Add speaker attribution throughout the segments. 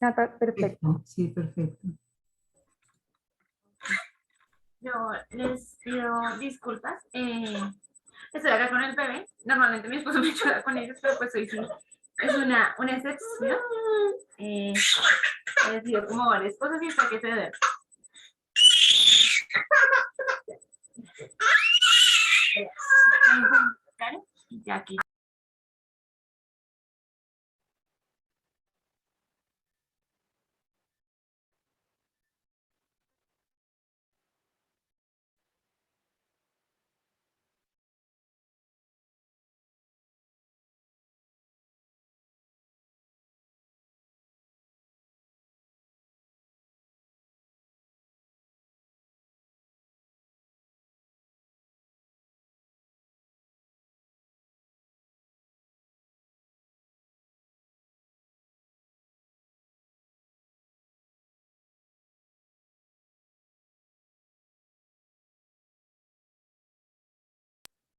Speaker 1: Nata, perfecto.
Speaker 2: Sí, perfecto.
Speaker 3: Yo les pido disculpas. Estoy acá con el bebé. Normalmente mi esposo me ayuda con ellos, pero pues hoy sí es una excepción. He decidido como varias cosas y hasta que se dé. Claro, y ya aquí.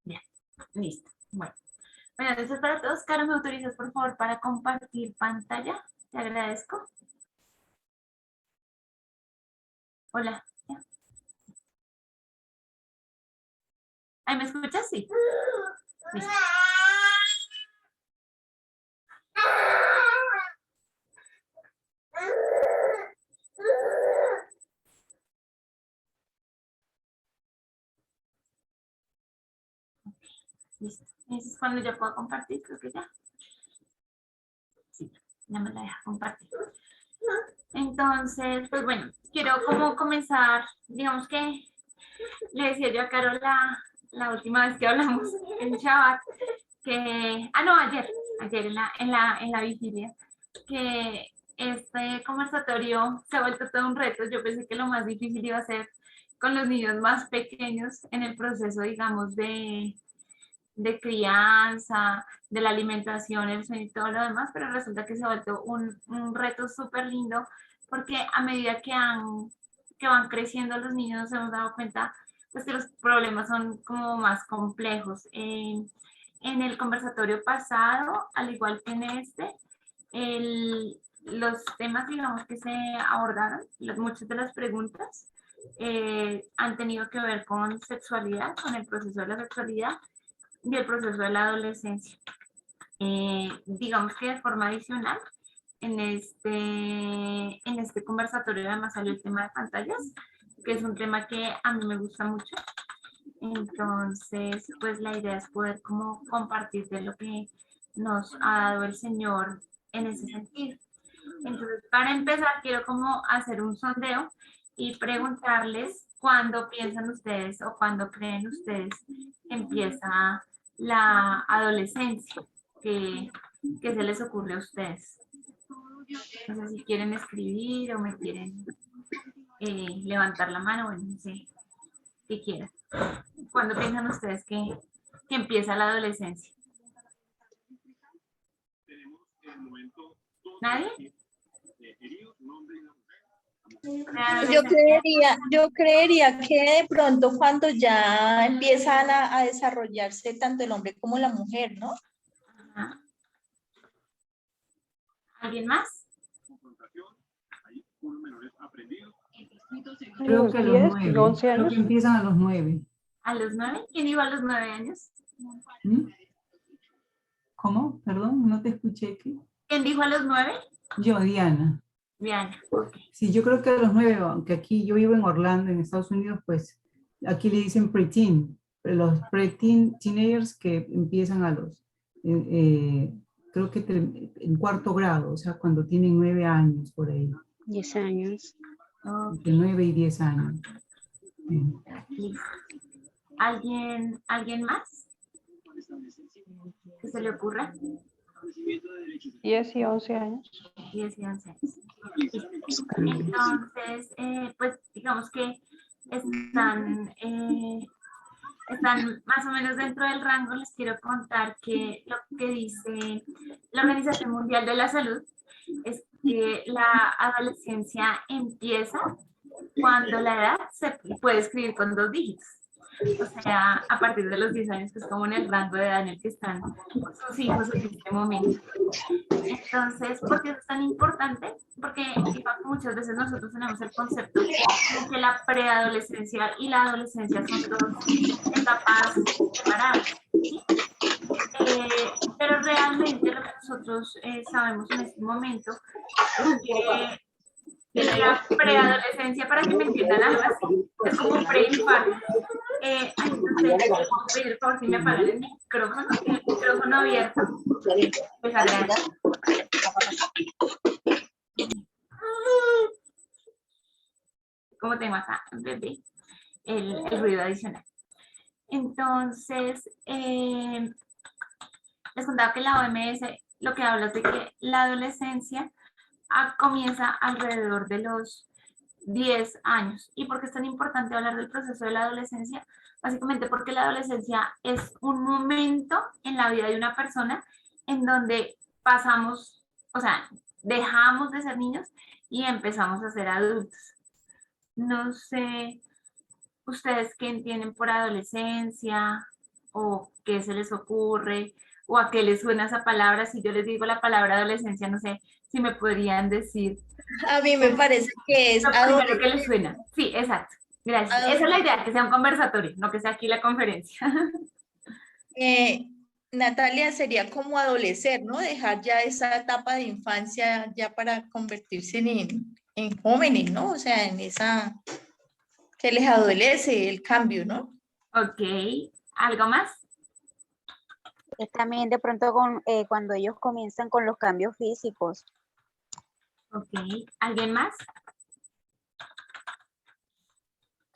Speaker 3: Bien, listo. Bueno, entonces para todos, Caro, ¿me autorizas por favor para compartir pantalla? Te agradezco. Hola. ¿Ahí me escuchas? Sí. Listo. Listo. Eso es cuando ya puedo compartir, creo que ya. Sí, ya me la deja compartir. Entonces, pues bueno, quiero como comenzar, digamos que le decía yo a Carol la última vez que hablamos en Shabbat, que, no, ayer en la vigilia, que este conversatorio se ha vuelto todo un reto. Yo pensé que lo más difícil iba a ser con los niños más pequeños en el proceso, digamos, de crianza, de la alimentación, el sueño y todo lo demás, pero resulta que se ha vuelto un reto súper lindo porque a medida que van creciendo los niños nos hemos dado cuenta pues, que los problemas son como más complejos. En el conversatorio pasado, al igual que en este, los temas, digamos, que se abordaron, muchas de las preguntas han tenido que ver con sexualidad, con el proceso de la sexualidad y el proceso de la adolescencia. Digamos que de forma adicional, en este conversatorio además salió el tema de pantallas, que es un tema que a mí me gusta mucho. Entonces, pues la idea es poder como compartir de lo que nos ha dado el Señor en ese sentido. Entonces, para empezar, quiero como hacer un sondeo y preguntarles cuándo piensan ustedes o cuándo creen ustedes que empieza la adolescencia, que se les ocurre a ustedes. No sé si quieren escribir o me quieren levantar la mano, bueno, no sé, qué quieran. ¿Cuándo piensan ustedes que empieza la adolescencia? ¿Nadie?
Speaker 4: Yo creería que de pronto cuando ya empiezan a desarrollarse tanto el hombre como la mujer, ¿no?
Speaker 3: Ajá. ¿Alguien más?
Speaker 2: Creo que a los
Speaker 1: 10 y
Speaker 2: 9.
Speaker 1: 11
Speaker 2: Creo
Speaker 1: años.
Speaker 2: que empiezan a los 9.
Speaker 3: ¿A los 9? ¿Quién iba a los 9 años?
Speaker 2: ¿Mm? ¿Cómo? Perdón, no te escuché. ¿Qué?
Speaker 3: ¿Quién dijo a los 9?
Speaker 2: Yo, Diana.
Speaker 3: Diana, ok.
Speaker 2: Sí, yo creo que a los 9, aunque aquí yo vivo en Orlando, en Estados Unidos, pues aquí le dicen preteen, los preteen teenagers que empiezan a los, creo que en cuarto grado, o sea, cuando tienen 9 años por ahí.
Speaker 5: 10 años.
Speaker 2: Entre 9 y 10 años.
Speaker 3: Listo. ¿Alguien más? ¿Qué se le ocurra?
Speaker 1: 10 y 11 años.
Speaker 3: 10 y 11 años. Entonces, pues digamos que están más o menos dentro del rango. Les quiero contar que lo que dice la Organización Mundial de la Salud es que la adolescencia empieza cuando la edad se puede escribir con 2 dígitos. o sea, a partir de los 10 años, que es como en el rango de edad en el que están sus hijos en este momento. Entonces, ¿por qué es tan importante? Porque muchas veces nosotros tenemos el concepto de que la preadolescencia y la adolescencia son dos etapas separadas, ¿sí? Pero realmente lo que nosotros sabemos en este momento es que la preadolescencia, para que me entiendan algo así, es como un preinfarto. Entonces, puedo pedir por favor si me apagan el micrófono abierto. Pues agradezco. Como tengo acá, bebé, el ruido adicional. Entonces, les contaba que la OMS lo que habla es de que la adolescencia comienza alrededor de los 10 años. ¿Y por qué es tan importante hablar del proceso de la adolescencia? Básicamente porque la adolescencia es un momento en la vida de una persona en donde pasamos, o sea, dejamos de ser niños y empezamos a ser adultos. No sé, ustedes qué entienden por adolescencia o qué se les ocurre o a qué les suena esa palabra. Si yo les digo la palabra adolescencia, no sé si me podrían decir.
Speaker 4: A mí me parece que es
Speaker 3: Lo primero que les suena. Sí, exacto. Gracias. Esa es la idea, que sea un conversatorio, no que sea aquí la conferencia.
Speaker 4: Natalia, sería como adolecer, ¿no? Dejar ya esa etapa de infancia ya para convertirse en jóvenes, ¿no? O sea, en esa que les adolece el cambio, ¿no?
Speaker 3: Ok. ¿Algo más?
Speaker 5: Es también de pronto cuando ellos comienzan con los cambios físicos.
Speaker 3: Ok. ¿Alguien más?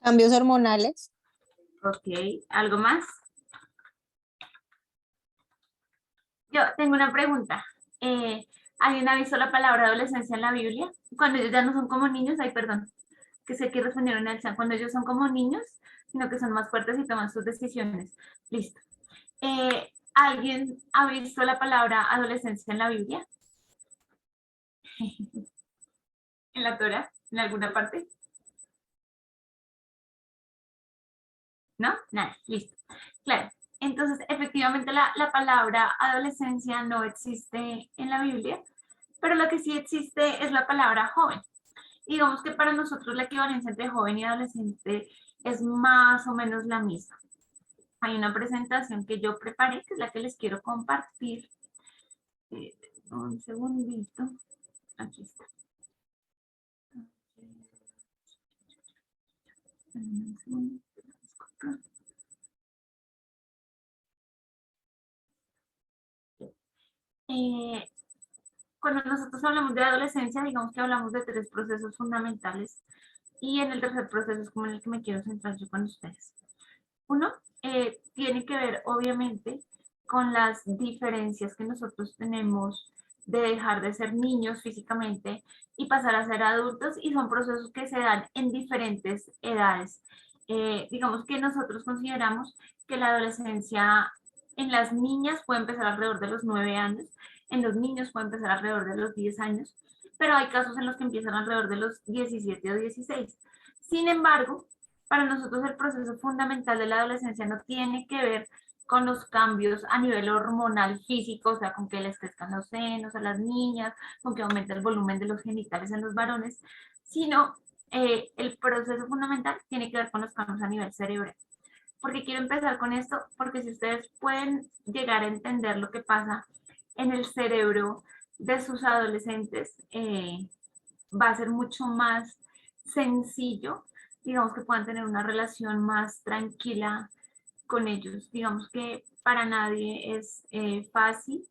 Speaker 6: Cambios hormonales.
Speaker 3: Ok. ¿Algo más? Yo tengo una pregunta. ¿Alguien ha visto la palabra adolescencia en la Biblia? Cuando ellos ya no son como niños, ay, perdón, que sé que respondieron al chat, cuando ellos son como niños, sino que son más fuertes y toman sus decisiones. Listo. ¿Alguien ha visto la palabra adolescencia en la Biblia? ¿En la Torah? ¿En alguna parte? ¿No? Nada, listo. Claro. Entonces, efectivamente, la palabra adolescencia no existe en la Biblia, pero lo que sí existe es la palabra joven. Digamos que para nosotros la equivalencia entre joven y adolescente es más o menos la misma. Hay una presentación que yo preparé, que es la que les quiero compartir. Un segundito. Aquí está. Un segundito. Cuando nosotros hablamos de adolescencia, digamos que hablamos de 3 procesos fundamentales y en el tercer proceso es como en el que me quiero centrar yo con ustedes. Uno, tiene que ver obviamente con las diferencias que nosotros tenemos de dejar de ser niños físicamente y pasar a ser adultos, y son procesos que se dan en diferentes edades. Digamos que nosotros consideramos que la adolescencia en las niñas puede empezar alrededor de los 9 años, en los niños puede empezar alrededor de los 10 años, pero hay casos en los que empiezan alrededor de los 17 o 16. Sin embargo, para nosotros el proceso fundamental de la adolescencia no tiene que ver con los cambios a nivel hormonal físico, o sea, con que les crezcan los senos a las niñas, con que aumente el volumen de los genitales en los varones, sino el proceso fundamental tiene que ver con los cambios a nivel cerebral. ¿Por qué quiero empezar con esto? Porque si ustedes pueden llegar a entender lo que pasa en el cerebro de sus adolescentes, va a ser mucho más sencillo, digamos, que puedan tener una relación más tranquila con ellos. Digamos que para nadie es fácil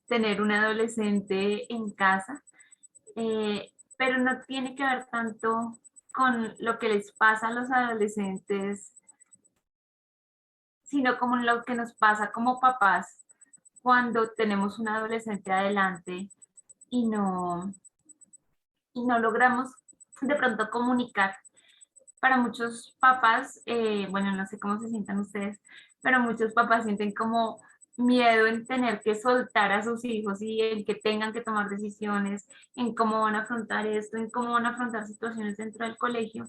Speaker 3: tener un adolescente en casa, pero no tiene que ver tanto con lo que les pasa a los adolescentes, sino como lo que nos pasa como papás cuando tenemos un adolescente adelante y no logramos de pronto comunicar. Para muchos papás, bueno, no sé cómo se sientan ustedes, pero muchos papás sienten como miedo en tener que soltar a sus hijos y en que tengan que tomar decisiones, en cómo van a afrontar esto, en cómo van a afrontar situaciones dentro del colegio,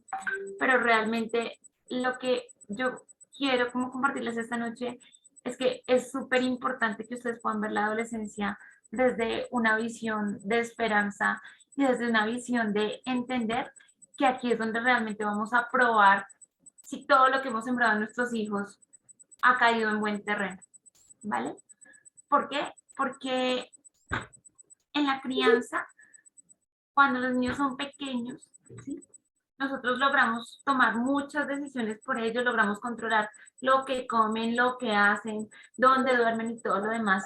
Speaker 3: pero realmente lo que yo quiero como compartirles esta noche es que es súper importante que ustedes puedan ver la adolescencia desde una visión de esperanza y desde una visión de entender que aquí es donde realmente vamos a probar si todo lo que hemos sembrado en nuestros hijos ha caído en buen terreno, ¿vale? ¿Por qué? Porque en la crianza, cuando los niños son pequeños, ¿sí? Nosotros logramos tomar muchas decisiones por ellos, logramos controlar lo que comen, lo que hacen, dónde duermen y todo lo demás.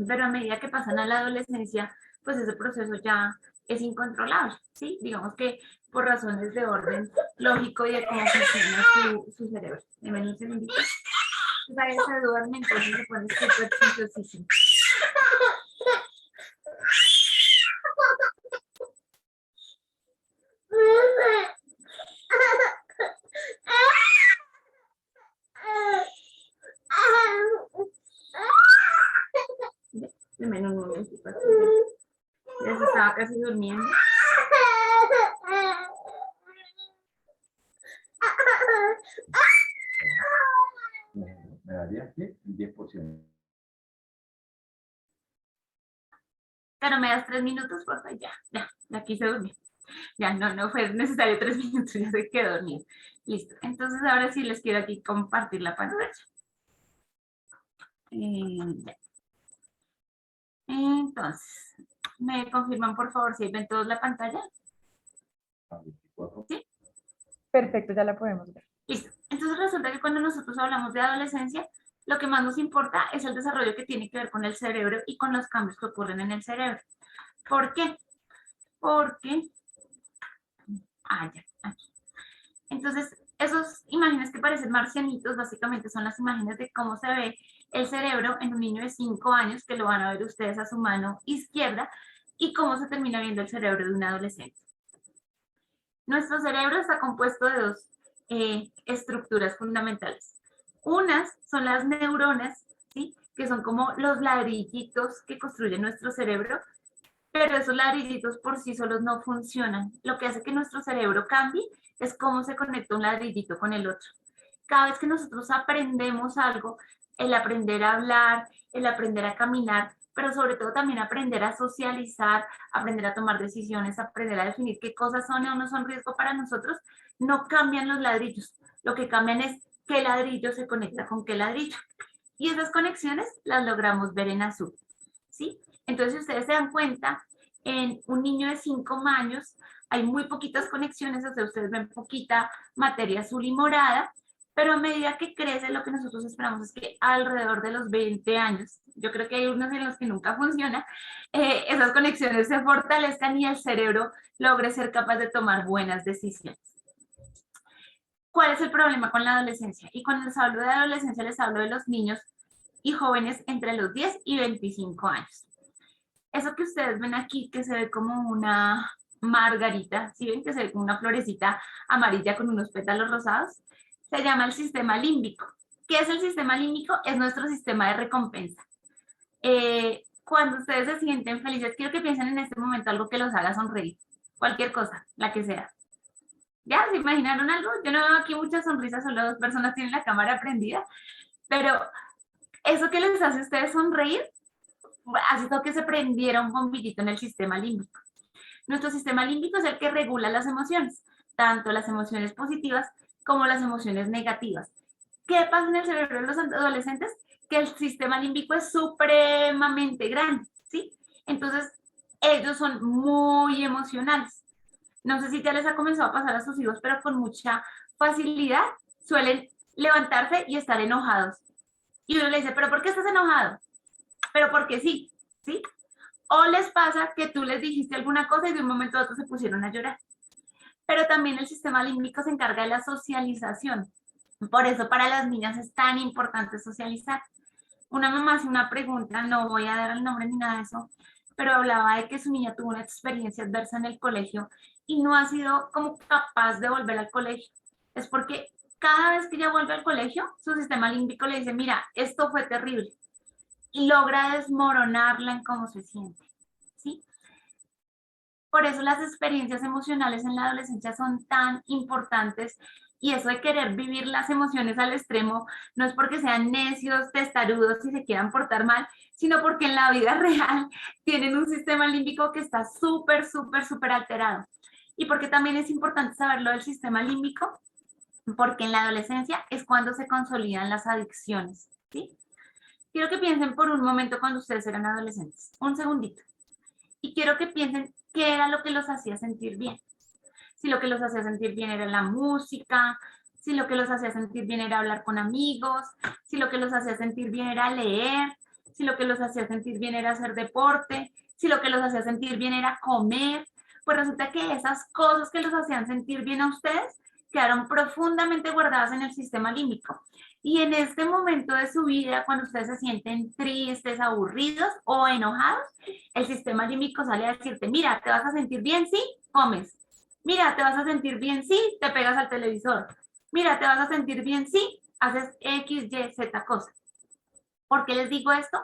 Speaker 3: Pero a medida que pasan a la adolescencia, pues ese proceso ya es incontrolable, ¿sí? Digamos que por razones de orden lógico y de cómo funciona su cerebro. Deme un segundito. Pues ahí se duerme, entonces se pone súper chistosísimo. Deme un momentito. Ya se estaba casi durmiendo.
Speaker 7: Me daría aquí el 10%.
Speaker 3: Pero me das 3 minutos, por favor. Ya, aquí se durmió. Ya, no fue necesario 3 minutos, ya se quedó dormido. Listo. Entonces, ahora sí les quiero aquí compartir la pantalla. Ya. Entonces, ¿me confirman, por favor, si ven todos la pantalla? ¿Sí?
Speaker 1: Perfecto, ya la podemos ver.
Speaker 3: Listo. Entonces, resulta que cuando nosotros hablamos de adolescencia, lo que más nos importa es el desarrollo que tiene que ver con el cerebro y con los cambios que ocurren en el cerebro. ¿Por qué? Porque... ya, aquí. Entonces, esas imágenes que parecen marcianitos, básicamente son las imágenes de cómo se ve el cerebro en un niño de 5 años, que lo van a ver ustedes a su mano izquierda, y cómo se termina viendo el cerebro de un adolescente. Nuestro cerebro está compuesto de dos estructuras fundamentales. Unas son las neuronas, ¿sí? Que son como los ladrillitos que construyen nuestro cerebro, pero esos ladrillitos por sí solos no funcionan. Lo que hace que nuestro cerebro cambie es cómo se conecta un ladrillito con el otro. Cada vez que nosotros aprendemos algo, el aprender a hablar, el aprender a caminar, pero sobre todo también aprender a socializar, aprender a tomar decisiones, aprender a definir qué cosas son o no son riesgo para nosotros, no cambian los ladrillos. Lo que cambian es qué ladrillo se conecta con qué ladrillo. Y esas conexiones las logramos ver en azul, ¿sí? Entonces, si ustedes se dan cuenta, en un niño de 5 años hay muy poquitas conexiones, o sea, ustedes ven poquita materia azul y morada, pero a medida que crece, lo que nosotros esperamos es que alrededor de los 20 años, yo creo que hay unos en los que nunca funciona, esas conexiones se fortalezcan y el cerebro logre ser capaz de tomar buenas decisiones. ¿Cuál es el problema con la adolescencia? Y cuando les hablo de adolescencia, les hablo de los niños y jóvenes entre los 10 y 25 años. Eso que ustedes ven aquí, que se ve como una margarita, ¿sí ven que se ve como una florecita amarilla con unos pétalos rosados? Se llama el sistema límbico. ¿Qué es el sistema límbico? Es nuestro sistema de recompensa. Cuando ustedes se sienten felices, quiero que piensen en este momento algo que los haga sonreír. Cualquier cosa, la que sea. ¿Ya? ¿Se imaginaron algo? Yo no veo aquí muchas sonrisas, solo 2 personas tienen la cámara prendida, pero eso que les hace a ustedes sonreír, hace todo que se prendiera un bombillito en el sistema límbico. Nuestro sistema límbico es el que regula las emociones, tanto las emociones positivas como las emociones negativas. ¿Qué pasa en el cerebro de los adolescentes? Que el sistema límbico es supremamente grande, ¿sí? Entonces, ellos son muy emocionales. No sé si ya les ha comenzado a pasar a sus hijos, pero con mucha facilidad suelen levantarse y estar enojados. Y uno le dice, ¿pero por qué estás enojado? Pero porque sí, ¿sí? O les pasa que tú les dijiste alguna cosa y de un momento a otro se pusieron a llorar. Pero también el sistema límbico se encarga de la socialización. Por eso para las niñas es tan importante socializar. Una mamá hace una pregunta, no voy a dar el nombre ni nada de eso, pero hablaba de que su niña tuvo una experiencia adversa en el colegio y no ha sido como capaz de volver al colegio. Es porque cada vez que ella vuelve al colegio, su sistema límbico le dice, mira, esto fue terrible. Y logra desmoronarla en cómo se siente, ¿sí? Por eso las experiencias emocionales en la adolescencia son tan importantes Y eso de querer vivir las emociones al extremo no es porque sean necios, testarudos y se quieran portar mal, sino porque en la vida real tienen un sistema límbico que está súper, súper, súper alterado. Y porque también es importante saber lo del sistema límbico, porque en la adolescencia es cuando se consolidan las adicciones, ¿sí? Quiero que piensen por un momento cuando ustedes eran adolescentes, un segundito. Y quiero que piensen qué era lo que los hacía sentir bien. Si lo que los hacía sentir bien era la música, si lo que los hacía sentir bien era hablar con amigos, si lo que los hacía sentir bien era leer, si lo que los hacía sentir bien era hacer deporte, si lo que los hacía sentir bien era comer. Pues resulta que esas cosas que los hacían sentir bien a ustedes quedaron profundamente guardadas en el sistema límbico. Y en este momento de su vida, cuando ustedes se sienten tristes, aburridos o enojados, el sistema límbico sale a decirte, mira, ¿te vas a sentir bien? Sí, comes. Mira, ¿te vas a sentir bien? Sí, te pegas al televisor. Mira, ¿te vas a sentir bien? Sí, haces X, Y, Z cosas. ¿Por qué les digo esto?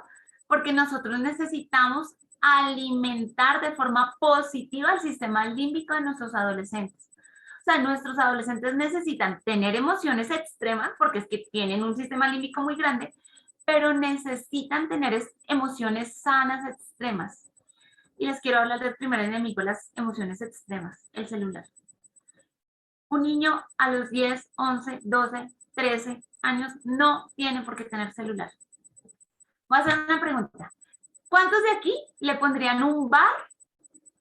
Speaker 3: Porque nosotros necesitamos alimentar de forma positiva el sistema límbico de nuestros adolescentes. O sea, nuestros adolescentes necesitan tener emociones extremas, porque es que tienen un sistema límbico muy grande, pero necesitan tener emociones sanas extremas. Y les quiero hablar del primer enemigo de las emociones extremas, el celular. Un niño a los 10, 11, 12, 13 años no tiene por qué tener celular. Voy a hacer una pregunta. ¿Cuántos de aquí le pondrían un bar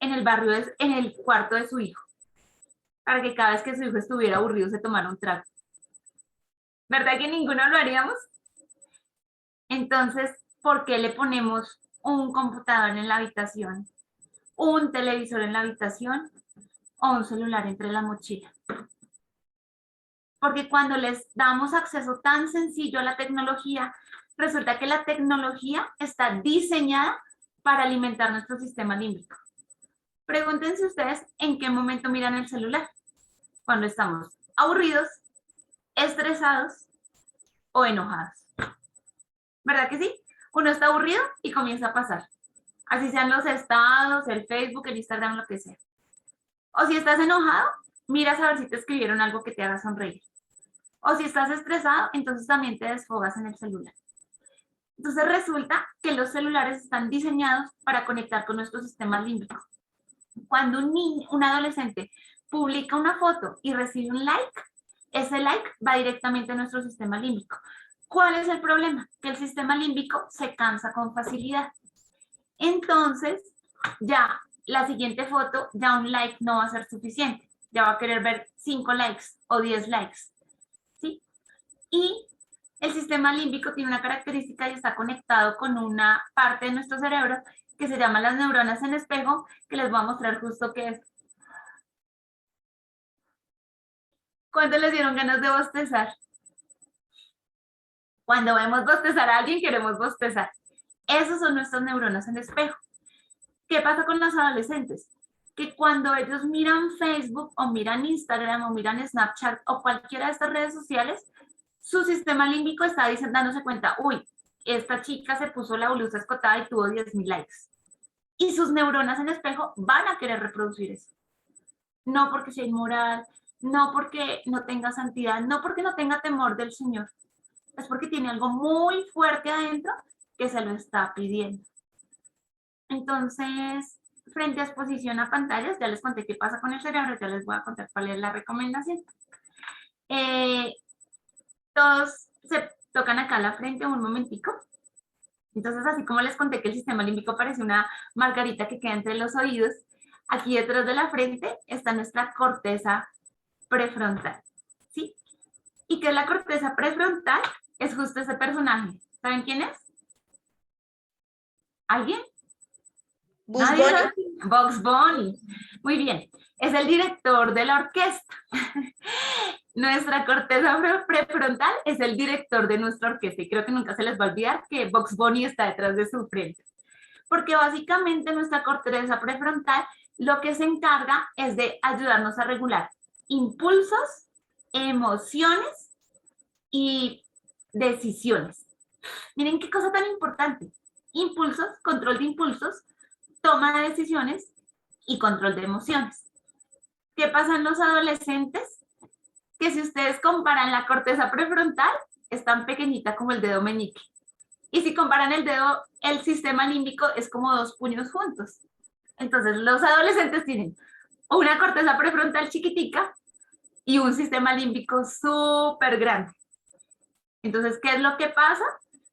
Speaker 3: en el barrio, en el cuarto de su hijo? Para que cada vez que su hijo estuviera aburrido se tomara un trago. ¿Verdad que ninguno lo haríamos? Entonces, ¿por qué le ponemos un computador en la habitación, un televisor en la habitación o un celular entre la mochila? Porque cuando les damos acceso tan sencillo a la tecnología, resulta que la tecnología está diseñada para alimentar nuestro sistema límbico. Pregúntense ustedes en qué momento miran el celular. Cuando estamos aburridos, estresados o enojados. ¿Verdad que sí? Uno está aburrido y comienza a pasar. Así sean los estados, el Facebook, el Instagram, lo que sea. O si estás enojado, miras a ver si te escribieron algo que te haga sonreír. O si estás estresado, entonces también te desfogas en el celular. Entonces resulta que los celulares están diseñados para conectar con nuestro sistema límbico. Cuando un adolescente publica una foto y recibe un like, ese like va directamente a nuestro sistema límbico. ¿Cuál es el problema? Que el sistema límbico se cansa con facilidad. Entonces, ya la siguiente foto, ya un like no va a ser suficiente. Ya va a querer ver 5 likes o 10 likes. ¿Sí? Y el sistema límbico tiene una característica y está conectado con una parte de nuestro cerebro que se llama las neuronas en espejo, que les voy a mostrar justo qué es. ¿Cuánto les dieron ganas de bostezar? Cuando vemos bostezar a alguien, queremos bostezar. Esos son nuestras neuronas en espejo. ¿Qué pasa con los adolescentes? Que cuando ellos miran Facebook o miran Instagram o miran Snapchat o cualquiera de estas redes sociales, su sistema límbico está dándose cuenta, uy, esta chica se puso la blusa escotada y tuvo 10,000 likes. Y sus neuronas en espejo van a querer reproducir eso. No porque sea inmoral, no porque no tenga santidad, no porque no tenga temor del Señor. Es porque tiene algo muy fuerte adentro que se lo está pidiendo. Entonces, frente a exposición a pantallas, ya les conté qué pasa con el cerebro, ya les voy a contar cuál es la recomendación. Todos se tocan acá la frente un momentico. Entonces, así como les conté que el sistema límbico parece una margarita que queda entre los oídos, aquí detrás de la frente está nuestra corteza prefrontal, ¿sí? ¿Y qué es la corteza prefrontal? Es justo ese personaje. ¿Saben quién es? ¿Alguien?
Speaker 4: Bugs Bunny.
Speaker 3: Bugs Bunny. Muy bien. Es el director de la orquesta. Nuestra corteza prefrontal es el director de nuestra orquesta y creo que nunca se les va a olvidar que Bugs Bunny está detrás de su frente. Porque básicamente nuestra corteza prefrontal lo que se encarga es de ayudarnos a regular impulsos, emociones y decisiones. Miren qué cosa tan importante. Impulsos, control de impulsos, toma de decisiones y control de emociones. ¿Qué pasa en los adolescentes? que si ustedes comparan la corteza prefrontal, es tan pequeñita como el dedo meñique. Y si comparan el dedo, el sistema límbico es como 2 puños juntos. Entonces, los adolescentes tienen una corteza prefrontal chiquitica y un sistema límbico súper grande. Entonces, ¿qué es lo que pasa?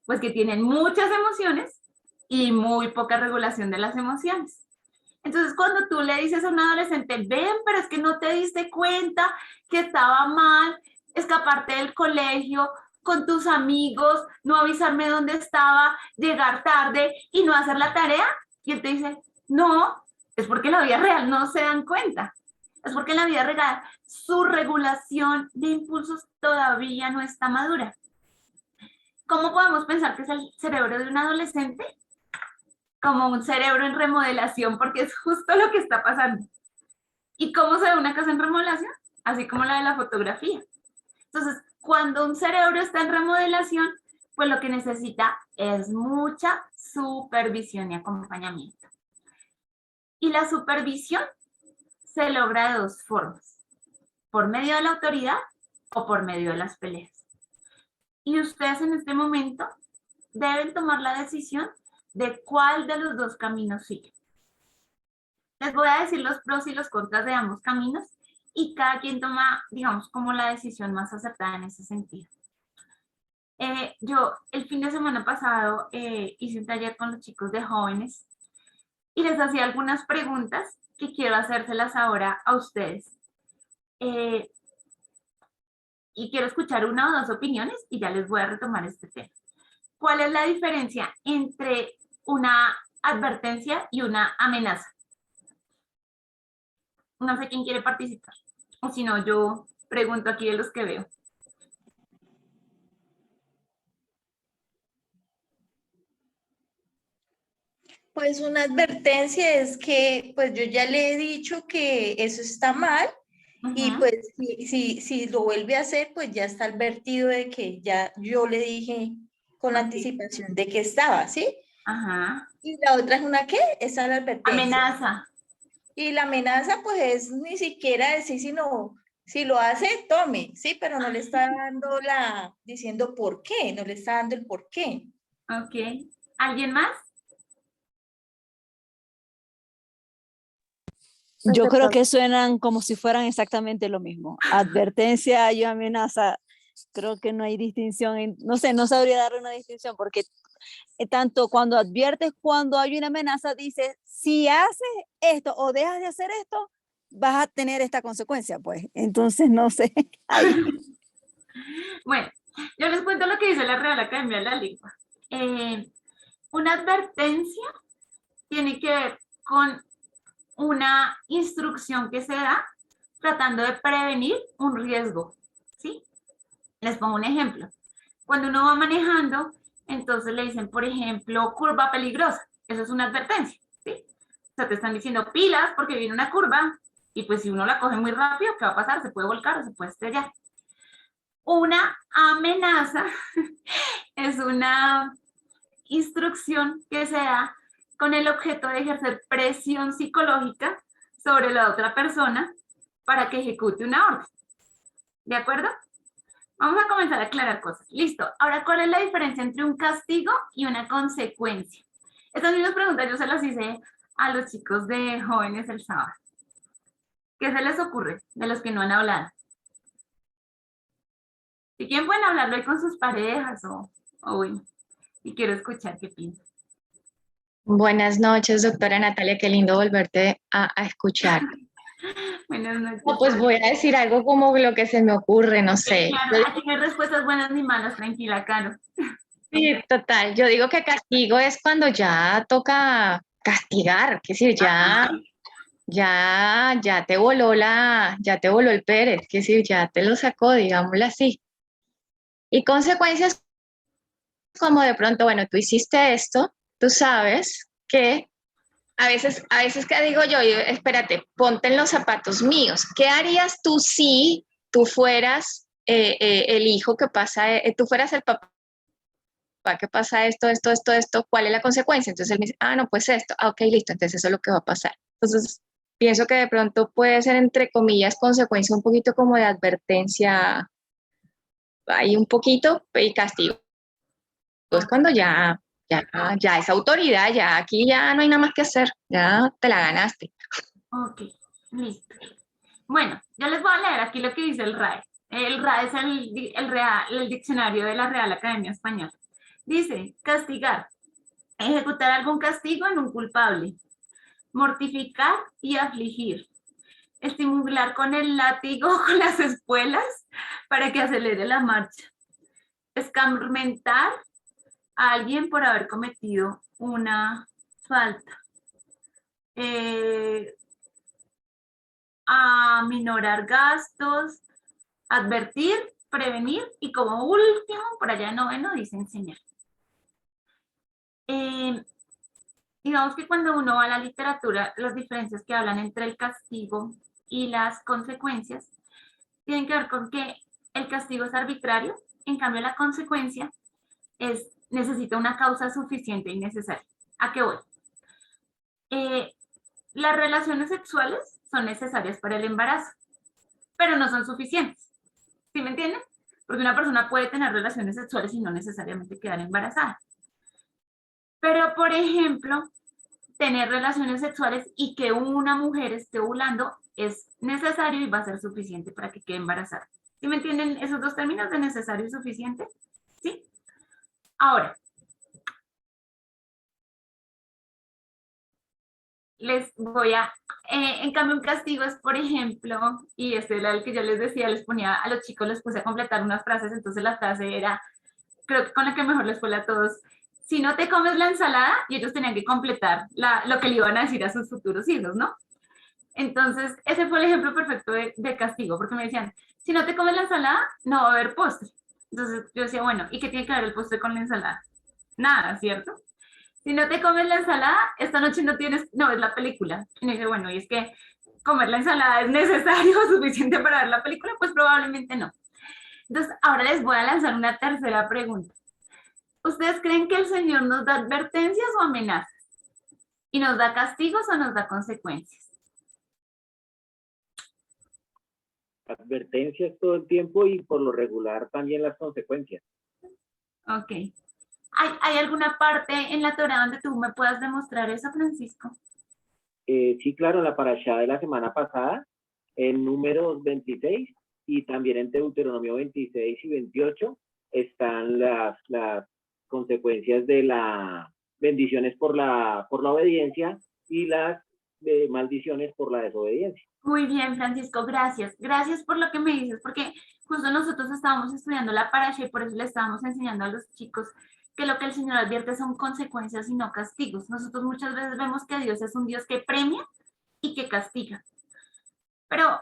Speaker 3: Pues que tienen muchas emociones y muy poca regulación de las emociones. Entonces, cuando tú le dices a un adolescente, ven, pero es que no te diste cuenta que estaba mal escaparte del colegio con tus amigos, no avisarme dónde estaba, llegar tarde y no hacer la tarea, y él te dice, no, es porque en la vida real no se dan cuenta. Es porque en la vida real su regulación de impulsos todavía no está madura. ¿Cómo podemos pensar que es el cerebro de un adolescente? Como un cerebro en remodelación, porque es justo lo que está pasando. ¿Y cómo se ve una casa en remodelación? Así como la de la fotografía. Entonces, cuando un cerebro está en remodelación, pues lo que necesita es mucha supervisión y acompañamiento. Y la supervisión se logra de 2 formas, por medio de la autoridad o por medio de las peleas. Y ustedes en este momento deben tomar la decisión de cuál de los 2 caminos siguen. Les voy a decir los pros y los contras de ambos caminos y cada quien toma, digamos, como la decisión más acertada en ese sentido. Yo el fin de semana pasado hice un taller con los chicos de jóvenes y les hacía algunas preguntas que quiero hacérselas ahora a ustedes. Y quiero escuchar 1 o 2 opiniones y ya les voy a retomar este tema. ¿Cuál es la diferencia entre una advertencia y una amenaza? No sé quién quiere participar. O si no, yo pregunto aquí de los que veo.
Speaker 4: Pues una advertencia es que pues yo ya le he dicho que eso está mal y
Speaker 3: Ujú.
Speaker 4: pues si lo vuelve a hacer, pues ya está advertido de que ya yo le dije con
Speaker 3: Ok.
Speaker 4: anticipación de que estaba, ¿sí?
Speaker 3: Ajá.
Speaker 4: Y la otra es una ¿qué? Esa es la advertencia.
Speaker 3: Amenaza.
Speaker 4: Y la amenaza pues es ni siquiera decir, sino si lo hace, tome, ¿sí? Pero no le está dando diciendo por qué, no le está dando el por qué.
Speaker 3: Ok. ¿Alguien más?
Speaker 6: Yo creo
Speaker 5: Doctor,
Speaker 6: que suenan como si fueran exactamente lo mismo. Advertencia y amenaza. Creo que no hay distinción. No sé, no sabría dar una distinción porque tanto cuando adviertes, cuando hay una amenaza, dices, si haces esto o dejas de hacer esto, vas a tener esta consecuencia, pues. Entonces, no sé. Ahí.
Speaker 3: Bueno, yo les cuento lo que dice la Real Academia de la Lengua. Una advertencia tiene que ver con una instrucción que se da tratando de prevenir un riesgo, ¿sí? Les pongo un ejemplo. Cuando uno va manejando, entonces le dicen, por ejemplo, curva peligrosa. Eso es una advertencia, ¿sí? O sea, te están diciendo pilas porque viene una curva y pues si uno la coge muy rápido, ¿qué va a pasar? Se puede volcar o se puede estrellar. Una amenaza es una instrucción que se da con el objeto de ejercer presión psicológica sobre la otra persona para que ejecute una orden. ¿De acuerdo? Vamos a comenzar a aclarar cosas. Listo. Ahora, ¿cuál es la diferencia entre un castigo y una consecuencia? Estas mismas preguntas yo se las hice a los chicos de jóvenes el sábado. ¿Qué se les ocurre de los que no han hablado? Si quieren pueden hablarlo ahí con sus parejas o bueno, y quiero escuchar qué piensan.
Speaker 8: Buenas noches, doctora Natalia, qué lindo volverte a escuchar.
Speaker 3: Buenas noches.
Speaker 8: No, pues voy a decir algo como lo que se me ocurre, no sé.
Speaker 3: Claro, aquí no hay respuestas buenas ni malas, tranquila, Caro.
Speaker 8: Sí, total, yo digo que castigo es cuando ya toca castigar, que decir, ya te voló ya te voló el Pérez, que decir, ya te lo sacó, digámoslo así. Y consecuencias como de pronto, bueno, tú hiciste esto, tú sabes que a veces que digo yo, espérate, ponte en los zapatos míos. ¿Qué harías tú si tú fueras el hijo que pasa, tú fueras el papá que pasa esto? ¿Cuál es la consecuencia? Entonces él me dice, no, pues esto. Ok, listo, entonces eso es lo que va a pasar. Entonces pienso que de pronto puede ser, entre comillas, consecuencia un poquito como de advertencia, hay un poquito, y castigo. Es cuando ya es autoridad, ya aquí ya no hay nada más que hacer, ya te la ganaste.
Speaker 3: Ok, listo. Bueno, yo les voy a leer aquí lo que dice el RAE. El RAE es el diccionario de la Real Academia Española. Dice, castigar, ejecutar algún castigo en un culpable, mortificar y afligir, estimular con el látigo o con las espuelas para que acelere la marcha, escarmentar a alguien por haber cometido una falta, aminorar gastos, advertir, prevenir y como último, por allá en noveno, dice enseñar. Digamos que cuando uno va a la literatura, las diferencias que hablan entre el castigo y las consecuencias tienen que ver con que el castigo es arbitrario, en cambio la consecuencia necesita una causa suficiente y necesaria. ¿A qué voy? Las relaciones sexuales son necesarias para el embarazo, pero no son suficientes. ¿Sí me entienden? Porque una persona puede tener relaciones sexuales y no necesariamente quedar embarazada. Pero, por ejemplo, tener relaciones sexuales y que una mujer esté ovulando es necesario y va a ser suficiente para que quede embarazada. ¿Sí me entienden esos dos términos de necesario y suficiente? ¿Sí? Ahora, les voy a... en cambio, un castigo es, por ejemplo, y este era el que yo les decía, les ponía a los chicos, les puse a completar unas frases, entonces la frase era, creo que con la que mejor les fue a todos, si no te comes la ensalada, y ellos tenían que completar lo que le iban a decir a sus futuros hijos, ¿no? Entonces, ese fue el ejemplo perfecto de castigo, porque me decían, si no te comes la ensalada, no va a haber postre. Entonces yo decía, bueno, ¿y qué tiene que ver el postre con la ensalada? Nada, ¿cierto? Si no te comes la ensalada, esta noche no es la película. Y me dice, bueno, y es que comer la ensalada es necesario o suficiente para ver la película, pues probablemente no. Entonces, ahora les voy a lanzar una tercera pregunta. ¿Ustedes creen que el Señor nos da advertencias o amenazas? ¿Y nos da castigos o nos da consecuencias?
Speaker 9: Advertencias todo el tiempo y por lo regular también las consecuencias.
Speaker 3: Ok. ¿Hay alguna parte en la Torá donde tú me puedas demostrar eso, Francisco?
Speaker 9: Sí, claro, en la parashá de la semana pasada, en Números 26 y también en Deuteronomio 26 y 28 están las consecuencias de las bendiciones por la obediencia y las maldiciones por la desobediencia.
Speaker 3: Muy bien, Francisco, gracias. Gracias por lo que me dices, porque justo nosotros estábamos estudiando la parasha y por eso le estábamos enseñando a los chicos que lo que el Señor advierte son consecuencias y no castigos. Nosotros muchas veces vemos que Dios es un Dios que premia y que castiga. Pero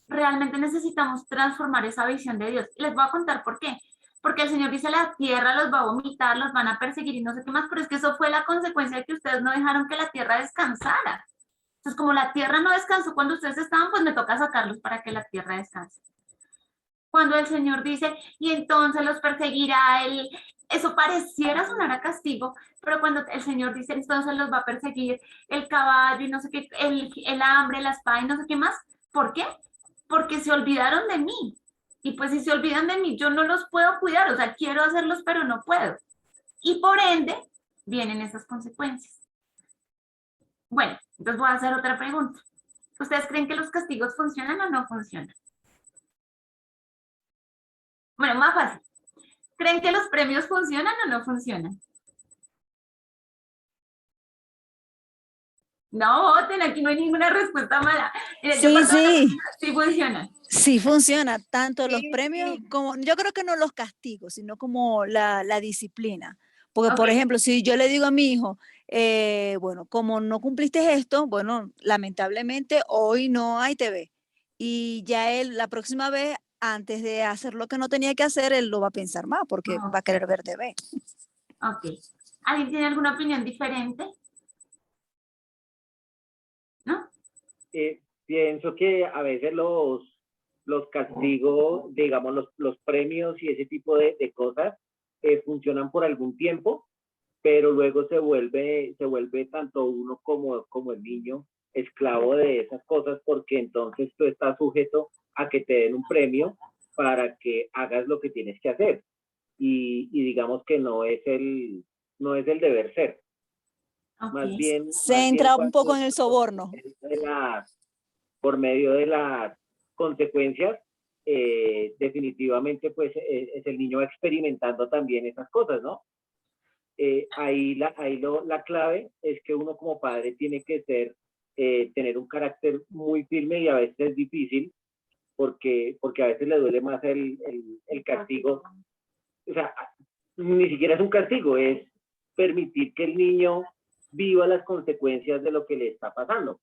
Speaker 3: realmente necesitamos transformar esa visión de Dios. Y les voy a contar por qué. Porque el Señor dice, la tierra los va a vomitar, los van a perseguir y no sé qué más, pero es que eso fue la consecuencia de que ustedes no dejaron que la tierra descansara. Entonces, como la tierra no descansó cuando ustedes estaban, pues me toca sacarlos para que la tierra descanse. Cuando el Señor dice, y entonces los perseguirá él, eso pareciera sonar a castigo, pero cuando el Señor dice, entonces los va a perseguir el caballo y no sé qué, el hambre, la espada y no sé qué más. ¿Por qué? Porque se olvidaron de mí. Y pues si se olvidan de mí, yo no los puedo cuidar, o sea, quiero hacerlos, pero no puedo. Y por ende, vienen esas consecuencias. Bueno, entonces voy a hacer otra pregunta. ¿Ustedes creen que los castigos funcionan o no funcionan? Bueno, más fácil. ¿Creen que los premios funcionan o no funcionan? No voten, aquí no hay ninguna respuesta mala. Sí funcionan.
Speaker 6: Sí funciona, tanto los premios como, yo creo que no los castigos, sino como la disciplina. Porque, por ejemplo, si yo le digo a mi hijo, bueno, como no cumpliste esto, bueno, lamentablemente hoy no hay TV. Y ya él, la próxima vez, antes de hacer lo que no tenía que hacer, él lo va a pensar más porque va a querer ver TV.
Speaker 3: Ok. ¿Alguien tiene alguna opinión diferente? ¿No?
Speaker 9: Pienso que a veces los castigos, digamos, los premios y ese tipo de cosas funcionan por algún tiempo, pero luego se vuelve tanto uno como el niño esclavo de esas cosas, porque entonces tú estás sujeto a que te den un premio para que hagas lo que tienes que hacer. Y digamos que no es el deber ser. Más bien,
Speaker 6: Se entra un poco en el soborno.
Speaker 9: Por medio de las consecuencias, definitivamente pues es el niño experimentando también esas cosas, ¿no? Ahí la clave es que uno como padre tiene que tener un carácter muy firme, y a veces es difícil porque a veces le duele más el castigo. O sea, ni siquiera es un castigo, es permitir que el niño viva las consecuencias de lo que le está pasando.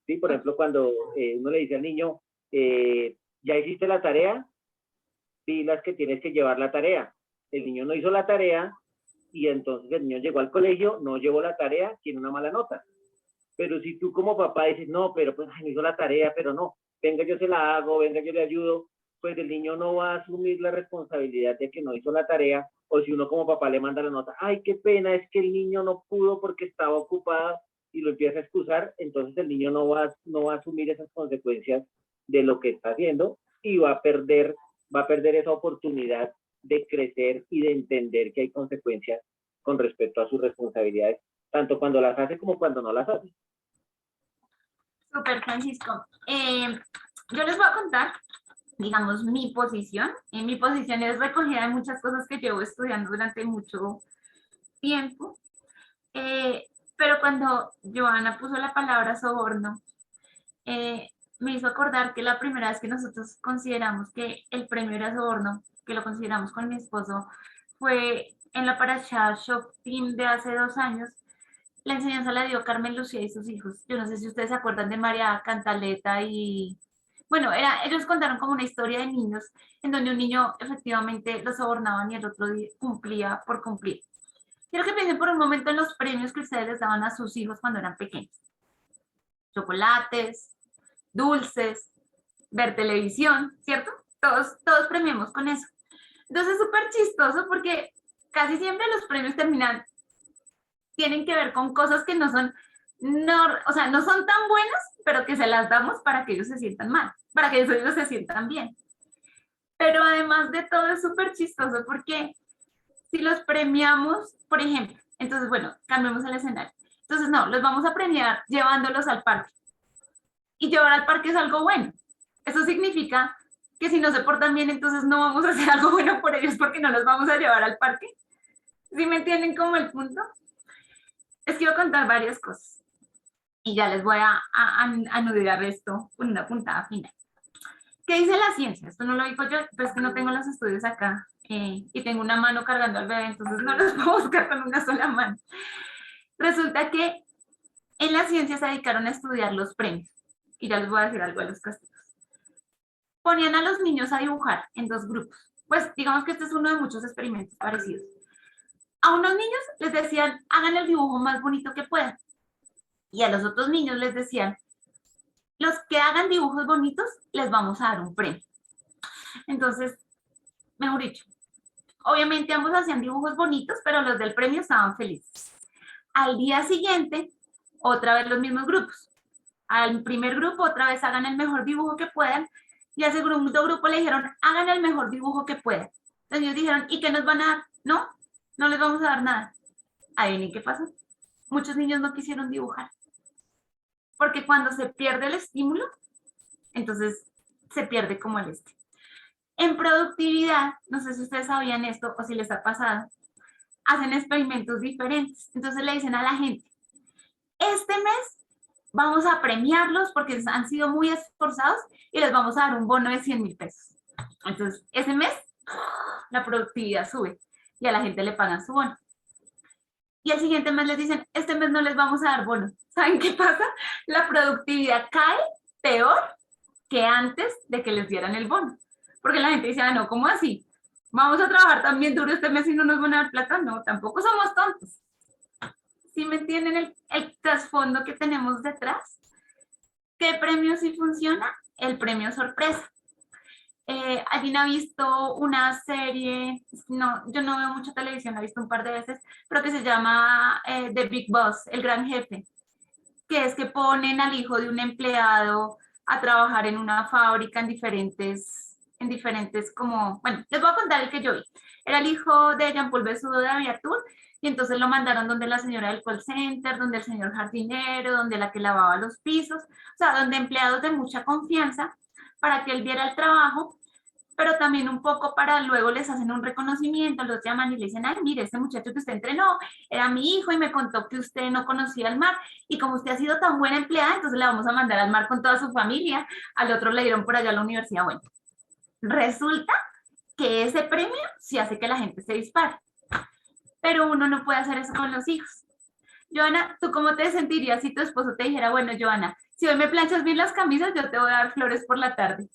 Speaker 9: ¿Sí? Por ejemplo, cuando uno le dice al niño, ¿ya hiciste la tarea? Pilas que tienes que llevar la tarea. El niño no hizo la tarea y entonces el niño llegó al colegio, no llevó la tarea, tiene una mala nota. Pero si tú como papá dices, no, pero pues no hizo la tarea, pero no, venga yo se la hago, venga yo le ayudo, pues el niño no va a asumir la responsabilidad de que no hizo la tarea. O si uno como papá le manda la nota, ay, qué pena, es que el niño no pudo porque estaba ocupado, y lo empieza a excusar, entonces el niño no va a asumir esas consecuencias de lo que está haciendo, y va a perder esa oportunidad de crecer y de entender que hay consecuencias con respecto a sus responsabilidades, tanto cuando las hace como cuando no las hace.
Speaker 3: Súper, Francisco. Yo les voy a contar, digamos, mi posición. Mi posición es recogida de muchas cosas que llevo estudiando durante mucho tiempo. Pero cuando Joana puso la palabra soborno, me hizo acordar que la primera vez que nosotros consideramos que el premio era soborno, que lo consideramos con mi esposo, fue en la parashá Shoftim de hace 2 años. La enseñanza la dio Carmen Lucía y sus hijos. Yo no sé si ustedes se acuerdan de María Cantaleta y... Bueno, ellos contaron como una historia de niños en donde un niño efectivamente lo sobornaban y el otro cumplía por cumplir. Quiero que piensen por un momento en los premios que ustedes les daban a sus hijos cuando eran pequeños. Chocolates, dulces, ver televisión, ¿cierto? Todos premiamos con eso. Entonces es súper chistoso porque casi siempre los premios tienen que ver con cosas que no son tan buenas, pero que se las damos para que ellos se sientan mal, para que ellos se sientan bien. Pero además de todo es súper chistoso porque si los premiamos, por ejemplo, entonces, bueno, cambiemos el escenario. Entonces, no, los vamos a premiar llevándolos al parque. Y llevar al parque es algo bueno. Eso significa que si no se portan bien, entonces no vamos a hacer algo bueno por ellos porque no los vamos a llevar al parque. ¿Sí me entienden como el punto? Les quiero contar varias cosas. Y ya les voy a anudiar esto con una puntada final. ¿Qué dice la ciencia? Esto no lo digo yo, pero es que no tengo los estudios acá. Y tengo una mano cargando al bebé, entonces no los puedo buscar con una sola mano. Resulta que en la ciencia se dedicaron a estudiar los premios. Y ya les voy a decir algo de los castigos. Ponían a los niños a dibujar en 2 grupos. Pues digamos que este es uno de muchos experimentos parecidos. A unos niños les decían, hagan el dibujo más bonito que puedan. Y a los otros niños les decían, los que hagan dibujos bonitos les vamos a dar un premio. Entonces, mejor dicho, obviamente ambos hacían dibujos bonitos, pero los del premio estaban felices. Al día siguiente, otra vez los mismos grupos. Al primer grupo, otra vez hagan el mejor dibujo que puedan, y al segundo grupo le dijeron, hagan el mejor dibujo que puedan. Entonces ellos dijeron, ¿y qué nos van a dar? No les vamos a dar nada. ¿Adivinen qué pasó? Muchos niños no quisieron dibujar. Porque cuando se pierde el estímulo, entonces se pierde como el En productividad, no sé si ustedes sabían esto o si les ha pasado, hacen experimentos diferentes. Entonces le dicen a la gente, este mes vamos a premiarlos porque han sido muy esforzados y les vamos a dar un bono de 100,000 pesos. Entonces, ese mes, la productividad sube y a la gente le pagan su bono. Y el siguiente mes les dicen, este mes no les vamos a dar bono. ¿Saben qué pasa? La productividad cae peor que antes de que les dieran el bono. Porque la gente dice, no, ¿cómo así? ¿Vamos a trabajar también duro este mes y no nos van a dar plata? No, tampoco somos tontos. ¿Sí me entienden el trasfondo que tenemos detrás? ¿Qué premio sí funciona? El premio sorpresa. ¿Alguien ha visto una serie? No, yo no veo mucha televisión, la he visto un par de veces, pero que se llama The Big Boss, el gran jefe, que es que ponen al hijo de un empleado a trabajar en una fábrica en diferentes como, bueno, les voy a contar el que yo vi. Era el hijo de Jean-Paul Belmondo de Aviatur, y entonces lo mandaron donde la señora del call center, donde el señor jardinero, donde la que lavaba los pisos, o sea, donde empleados de mucha confianza, para que él viera el trabajo, pero también un poco para luego les hacen un reconocimiento, los llaman y le dicen, ay, mire, este muchacho que usted entrenó era mi hijo y me contó que usted no conocía al mar, y como usted ha sido tan buena empleada, entonces le vamos a mandar al mar con toda su familia. Al otro le dieron por allá a la universidad. Bueno, resulta que ese premio sí hace que la gente se dispare, pero uno no puede hacer eso con los hijos. Joana, ¿tú cómo te sentirías si tu esposo te dijera, bueno, Joana, si hoy me planchas bien las camisas, yo te voy a dar flores por la tarde?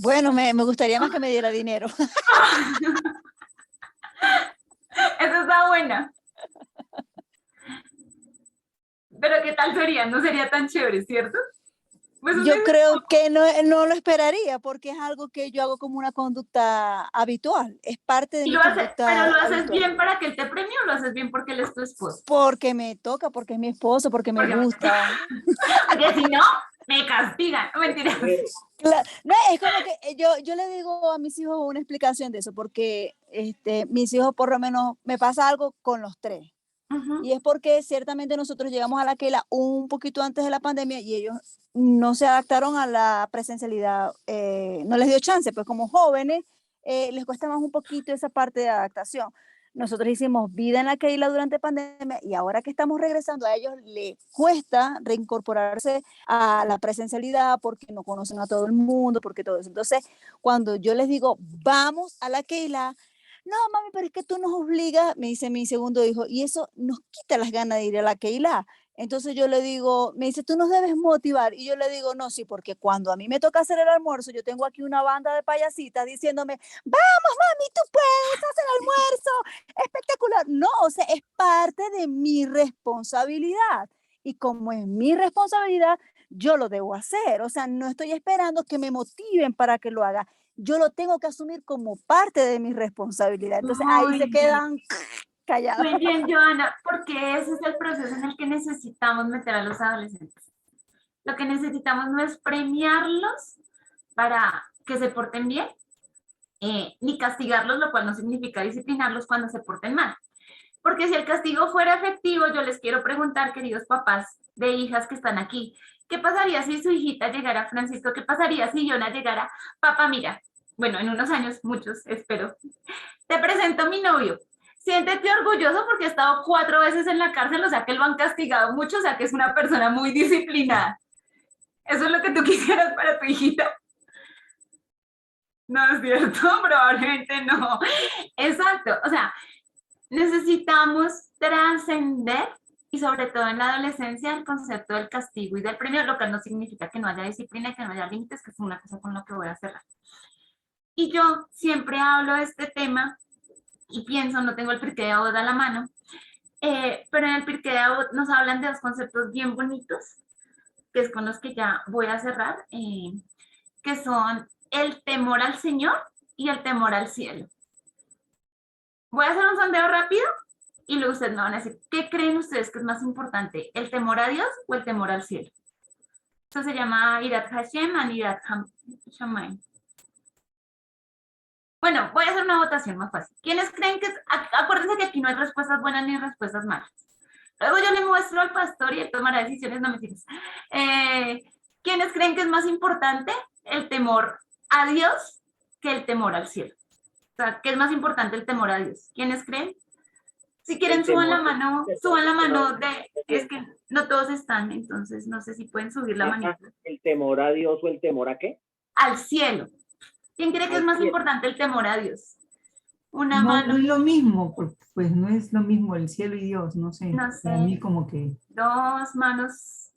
Speaker 6: Bueno, me gustaría más que me diera dinero.
Speaker 3: Eso está buena. Pero ¿qué tal sería? No sería tan chévere, ¿cierto? Pues
Speaker 6: Yo creo que no lo esperaría porque es algo que yo hago como una conducta habitual. Es parte de mi conducta
Speaker 3: pero ¿lo haces
Speaker 6: habitual.
Speaker 3: bien para que él te premie o lo haces bien porque él es tu esposo?
Speaker 6: Porque me toca, porque es mi esposo, porque me gusta.
Speaker 3: Porque si no, me castigan. No, mentira.
Speaker 6: No, es como que yo le digo a mis hijos una explicación de eso, porque mis hijos por lo menos me pasa algo con los tres. Y es porque ciertamente nosotros llegamos a la Keila un poquito antes de la pandemia y ellos no se adaptaron a la presencialidad, no les dio chance, pues como jóvenes les cuesta más un poquito esa parte de adaptación. Nosotros hicimos vida en la Keila durante pandemia y ahora que estamos regresando a ellos les cuesta reincorporarse a la presencialidad porque no conocen a todo el mundo, porque todo eso. Entonces, cuando yo les digo, vamos a la Keila, no, mami, pero es que tú nos obligas, me dice mi segundo hijo, y eso nos quita las ganas de ir a la Keilah. Entonces yo le digo, me dice, tú nos debes motivar. Y yo le digo, no, sí, porque cuando a mí me toca hacer el almuerzo, yo tengo aquí una banda de payasitas diciéndome, vamos, mami, tú puedes hacer el almuerzo, espectacular. No, o sea, es parte de mi responsabilidad. Y como es mi responsabilidad, yo lo debo hacer. O sea, no estoy esperando que me motiven para que lo haga. Yo lo tengo que asumir como parte de mi responsabilidad. Entonces ahí se quedan callados.
Speaker 3: Muy bien, Joana, porque ese es el proceso en el que necesitamos meter a los adolescentes. Lo que necesitamos no es premiarlos para que se porten bien, ni castigarlos, lo cual no significa disciplinarlos cuando se porten mal. Porque si el castigo fuera efectivo, yo les quiero preguntar, queridos papás de hijas que están aquí, ¿qué pasaría si su hijita llegara, Francisco? ¿Qué pasaría si Joana llegara? Papá, mira, bueno, en unos años, muchos, espero, te presento a mi novio. Siéntete orgulloso porque ha estado 4 veces en la cárcel, o sea que lo han castigado mucho, o sea que es una persona muy disciplinada. ¿Eso es lo que tú quisieras para tu hijita? No es cierto, probablemente no. Exacto, o sea, necesitamos trascender y sobre todo en la adolescencia el concepto del castigo y del premio, lo que no significa que no haya disciplina y que no haya límites, que es una cosa con lo que voy a cerrar. Y yo siempre hablo de este tema y pienso, no tengo el Pirkei de Avot a la mano, pero en el Pirkei de Avot nos hablan de 2 conceptos bien bonitos, que es con los que ya voy a cerrar, que son el temor al Señor y el temor al cielo. Voy a hacer un sondeo rápido y luego ustedes me van a decir, ¿qué creen ustedes que es más importante, el temor a Dios o el temor al cielo? Eso se llama Irat Hashem and Irat Shamayim. Bueno, voy a hacer una votación más fácil. ¿Quiénes creen que acuérdense que aquí no hay respuestas buenas ni respuestas malas? Luego yo le muestro al pastor y él tomará decisiones, no mentiras. ¿Quiénes creen que es más importante el temor a Dios que el temor al cielo? O sea, ¿qué es más importante el temor a Dios? ¿Quiénes creen? Si quieren, suban la mano de... Es que no todos están, entonces no sé si pueden subir la manita.
Speaker 9: ¿El temor a Dios o el temor a qué?
Speaker 3: Al cielo. ¿Quién cree que es más importante el temor a Dios? Una mano.
Speaker 2: No es lo mismo, pues no es lo mismo el cielo y Dios, no sé.
Speaker 3: No sé.
Speaker 2: Para mí como que...
Speaker 3: 2 manos.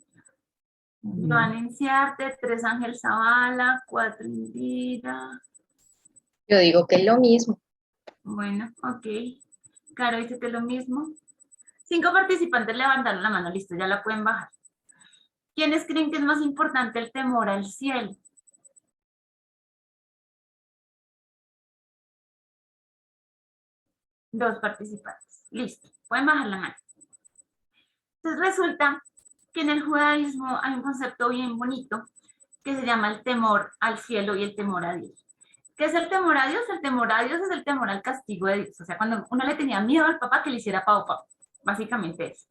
Speaker 3: Joan Inciarte, 3 Ángel Zavala, 4 Indira.
Speaker 8: Yo digo que es lo mismo.
Speaker 3: Bueno, ok. Caro dice que es lo mismo. 5 participantes levantaron la mano, listo, ya la pueden bajar. ¿Quiénes creen que es más importante el temor al cielo? Dos participantes. Listo. Pueden bajar la mano. Entonces resulta que en el judaísmo hay un concepto bien bonito que se llama el temor al cielo y el temor a Dios. ¿Qué es el temor a Dios? El temor a Dios es el temor al castigo de Dios. O sea, cuando uno le tenía miedo al papá que le hiciera pavo pavo. Básicamente eso.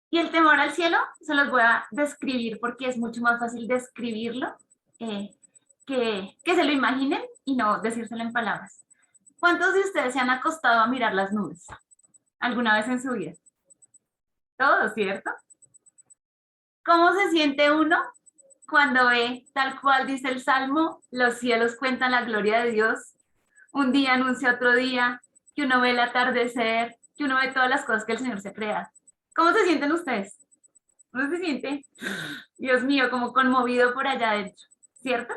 Speaker 3: Y el temor al cielo se los voy a describir porque es mucho más fácil describirlo que se lo imaginen y no decírselo en palabras. ¿Cuántos de ustedes se han acostado a mirar las nubes alguna vez en su vida? Todos, ¿cierto? ¿Cómo se siente uno cuando ve, tal cual dice el Salmo, los cielos cuentan la gloria de Dios? Un día anuncia otro día, que uno ve el atardecer, que uno ve todas las cosas que el Señor se ha creado. ¿Cómo se sienten ustedes? ¿Cómo se siente? Dios mío, como conmovido por allá adentro, ¿cierto?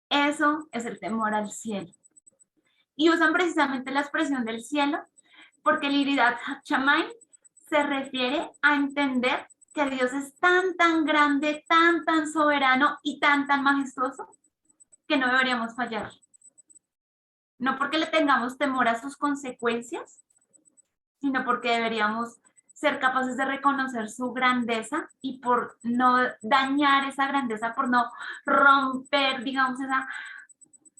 Speaker 3: Eso es el temor al cielo. Y usan precisamente la expresión del cielo porque el Iridat Shamayim se refiere a entender que Dios es tan, tan grande, tan, tan soberano y tan, tan majestuoso que no deberíamos fallar. No porque le tengamos temor a sus consecuencias, sino porque deberíamos ser capaces de reconocer su grandeza y por no dañar esa grandeza, por no romper, digamos, esa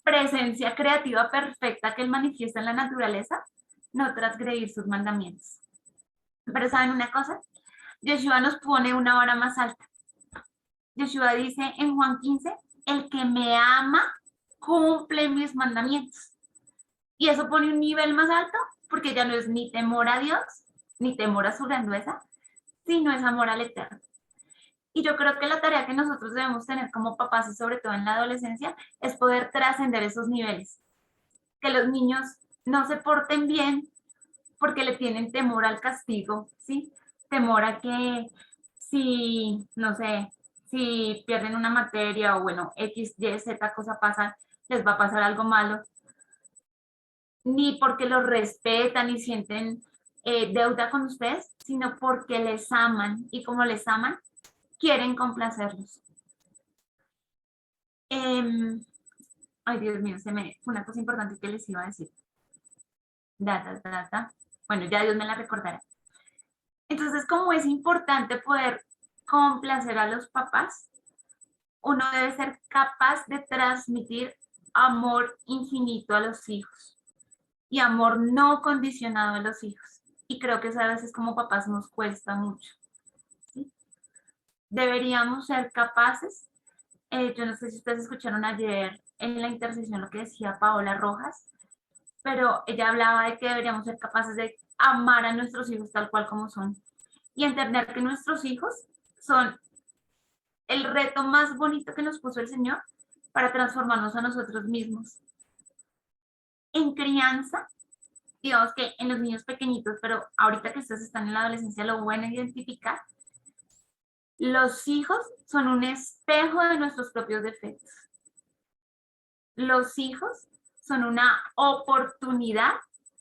Speaker 3: presencia creativa perfecta que él manifiesta en la naturaleza, no transgredir sus mandamientos. Pero ¿saben una cosa? Yeshua nos pone una vara más alta. Yeshua dice en Juan 15, el que me ama cumple mis mandamientos. Y eso pone un nivel más alto porque ya no es ni temor a Dios, ni temor a su grandeza, sino es amor al Eterno. Y yo creo que la tarea que nosotros debemos tener como papás y sobre todo en la adolescencia es poder trascender esos niveles. Que los niños no se porten bien porque le tienen temor al castigo, ¿sí? Temor a que si, no sé, si pierden una materia o bueno, X, Y, Z cosa pasa, les va a pasar algo malo. Ni porque los respetan y sienten deuda con ustedes, sino porque les aman y como les aman, quieren complacerlos. Ay, Dios mío, fue una cosa importante que les iba a decir. Bueno, ya Dios me la recordará. Entonces, como es importante poder complacer a los papás, uno debe ser capaz de transmitir amor infinito a los hijos y amor no condicionado a los hijos. Y creo que eso a veces como papás nos cuesta mucho. ¿Sí? Deberíamos ser capaces, yo no sé si ustedes escucharon ayer en la intersección lo que decía Paola Rojas, pero ella hablaba de que deberíamos ser capaces de amar a nuestros hijos tal cual como son y entender que nuestros hijos son el reto más bonito que nos puso el Señor para transformarnos a nosotros mismos. En crianza, digamos que en los niños pequeñitos, pero ahorita que ustedes están en la adolescencia lo van a identificar, los hijos son un espejo de nuestros propios defectos. Los hijos son una oportunidad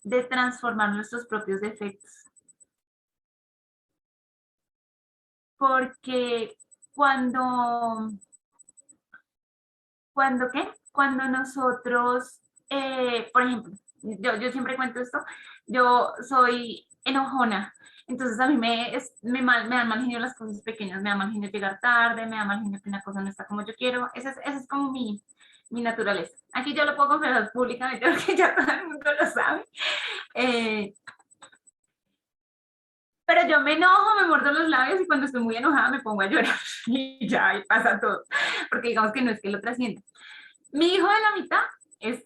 Speaker 3: de transformar nuestros propios defectos. Porque cuando nosotros, por ejemplo, yo siempre cuento esto, yo soy enojona, entonces a mí me dan mal genio las cosas pequeñas, me da mal genio llegar tarde, me da mal genio que una cosa no está como yo quiero, esa es como mi naturaleza. Aquí yo lo puedo confesar públicamente porque ya todo el mundo lo sabe. Pero yo me enojo, me muerdo los labios y cuando estoy muy enojada me pongo a llorar y ya, y pasa todo. Porque digamos que no es que lo trascienda. Mi hijo de la mitad es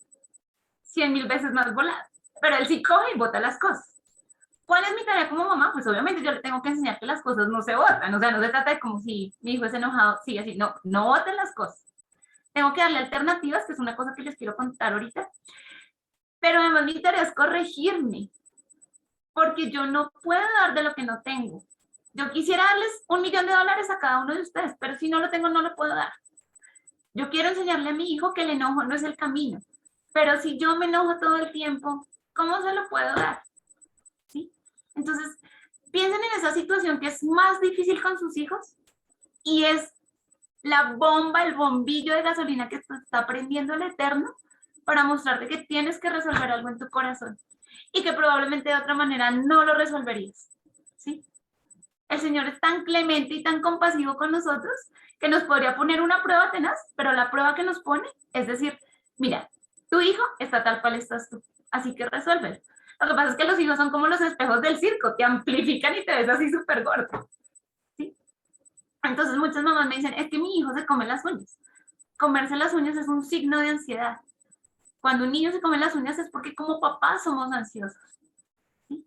Speaker 3: 100.000 veces más volado, pero él sí coge y bota las cosas. ¿Cuál es mi tarea como mamá? Pues obviamente yo le tengo que enseñar que las cosas no se botan, o sea, no se trata de como si mi hijo es enojado, sí, así, no boten las cosas. Tengo que darle alternativas, que es una cosa que les quiero contar ahorita, pero además mi tarea es corregirme, porque yo no puedo dar de lo que no tengo. Yo quisiera darles $1.000.000 a cada uno de ustedes, pero si no lo tengo, no lo puedo dar. Yo quiero enseñarle a mi hijo que el enojo no es el camino, pero si yo me enojo todo el tiempo, ¿cómo se lo puedo dar? ¿Sí? Entonces, Piensen en esa situación que es más difícil con sus hijos y es la bomba, el bombillo de gasolina que te está prendiendo el Eterno para mostrarte que tienes que resolver algo en tu corazón y que probablemente de otra manera no lo resolverías, ¿sí? El Señor es tan clemente y tan compasivo con nosotros que nos podría poner una prueba tenaz, pero la prueba que nos pone es decir, mira, tu hijo está tal cual estás tú, así que resuélvelo. Lo que pasa es que los hijos son como los espejos del circo, te amplifican y te ves así súper gordo, ¿sí? Entonces muchas mamás me dicen, es que mi hijo se come las uñas. Comerse las uñas es un signo de ansiedad. Cuando un niño se come las uñas es porque como papás somos ansiosos, ¿sí?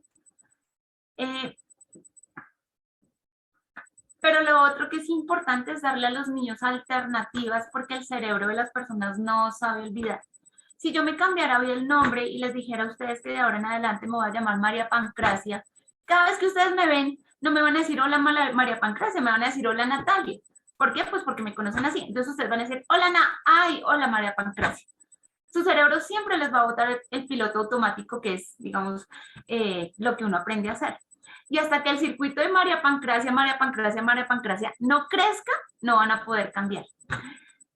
Speaker 3: Pero lo otro que es importante es darle a los niños alternativas porque el cerebro de las personas no sabe olvidar. Si yo me cambiara hoy el nombre y les dijera a ustedes que de ahora en adelante me voy a llamar María Pancracia, cada vez que ustedes me ven, no me van a decir hola María Pancracia, me van a decir hola Natalia. ¿Por qué? Pues porque me conocen así. Entonces ustedes van a decir hola ay, hola María Pancracia. Su cerebro siempre les va a botar el piloto automático que es, digamos, lo que uno aprende a hacer. Y hasta que el circuito de María Pancracia, María Pancracia, María Pancracia no crezca, no van a poder cambiar.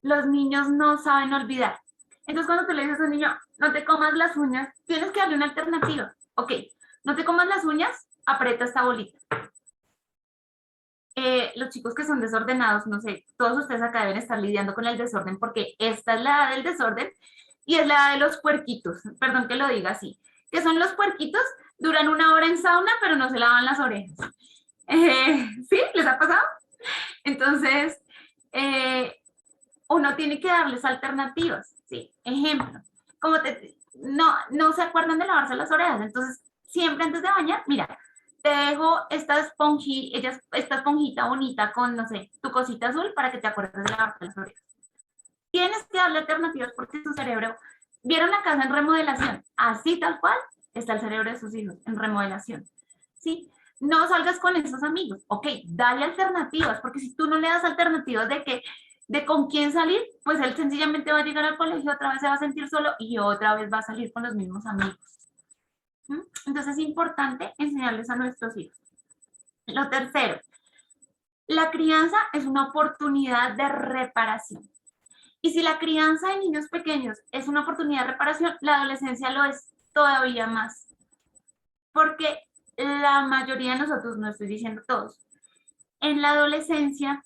Speaker 3: Los niños no saben olvidar. Entonces, cuando tú le dices a un niño, no te comas las uñas, tienes que darle una alternativa. Ok, no te comas las uñas, aprieta esta bolita. Los chicos que son desordenados, no sé, todos ustedes acá deben estar lidiando con el desorden porque esta es la edad del desorden y es la edad de los puerquitos, perdón que lo diga así, que son los puerquitos, duran 1 hora en sauna, pero no se lavan las orejas. ¿Sí? ¿Les ha pasado? Entonces, uno tiene que darles alternativas, ¿sí? Ejemplo, como no se acuerdan de lavarse las orejas, entonces siempre antes de bañar, mira, te dejo esta esponjita bonita con, no sé, tu cosita azul para que te acuerdes de lavarte las orejas. Tienes que darle alternativas porque tu cerebro, vieron la casa en remodelación, así tal cual está el cerebro de sus hijos, en remodelación, ¿sí? No salgas con esos amigos, ok, dale alternativas, porque si tú no le das alternativas de con quién salir, pues él sencillamente va a llegar al colegio, otra vez se va a sentir solo y otra vez va a salir con los mismos amigos. Entonces es importante enseñarles a nuestros hijos. Lo tercero, la crianza es una oportunidad de reparación. Y si la crianza de niños pequeños es una oportunidad de reparación, la adolescencia lo es todavía más. Porque la mayoría de nosotros, no estoy diciendo todos, en la adolescencia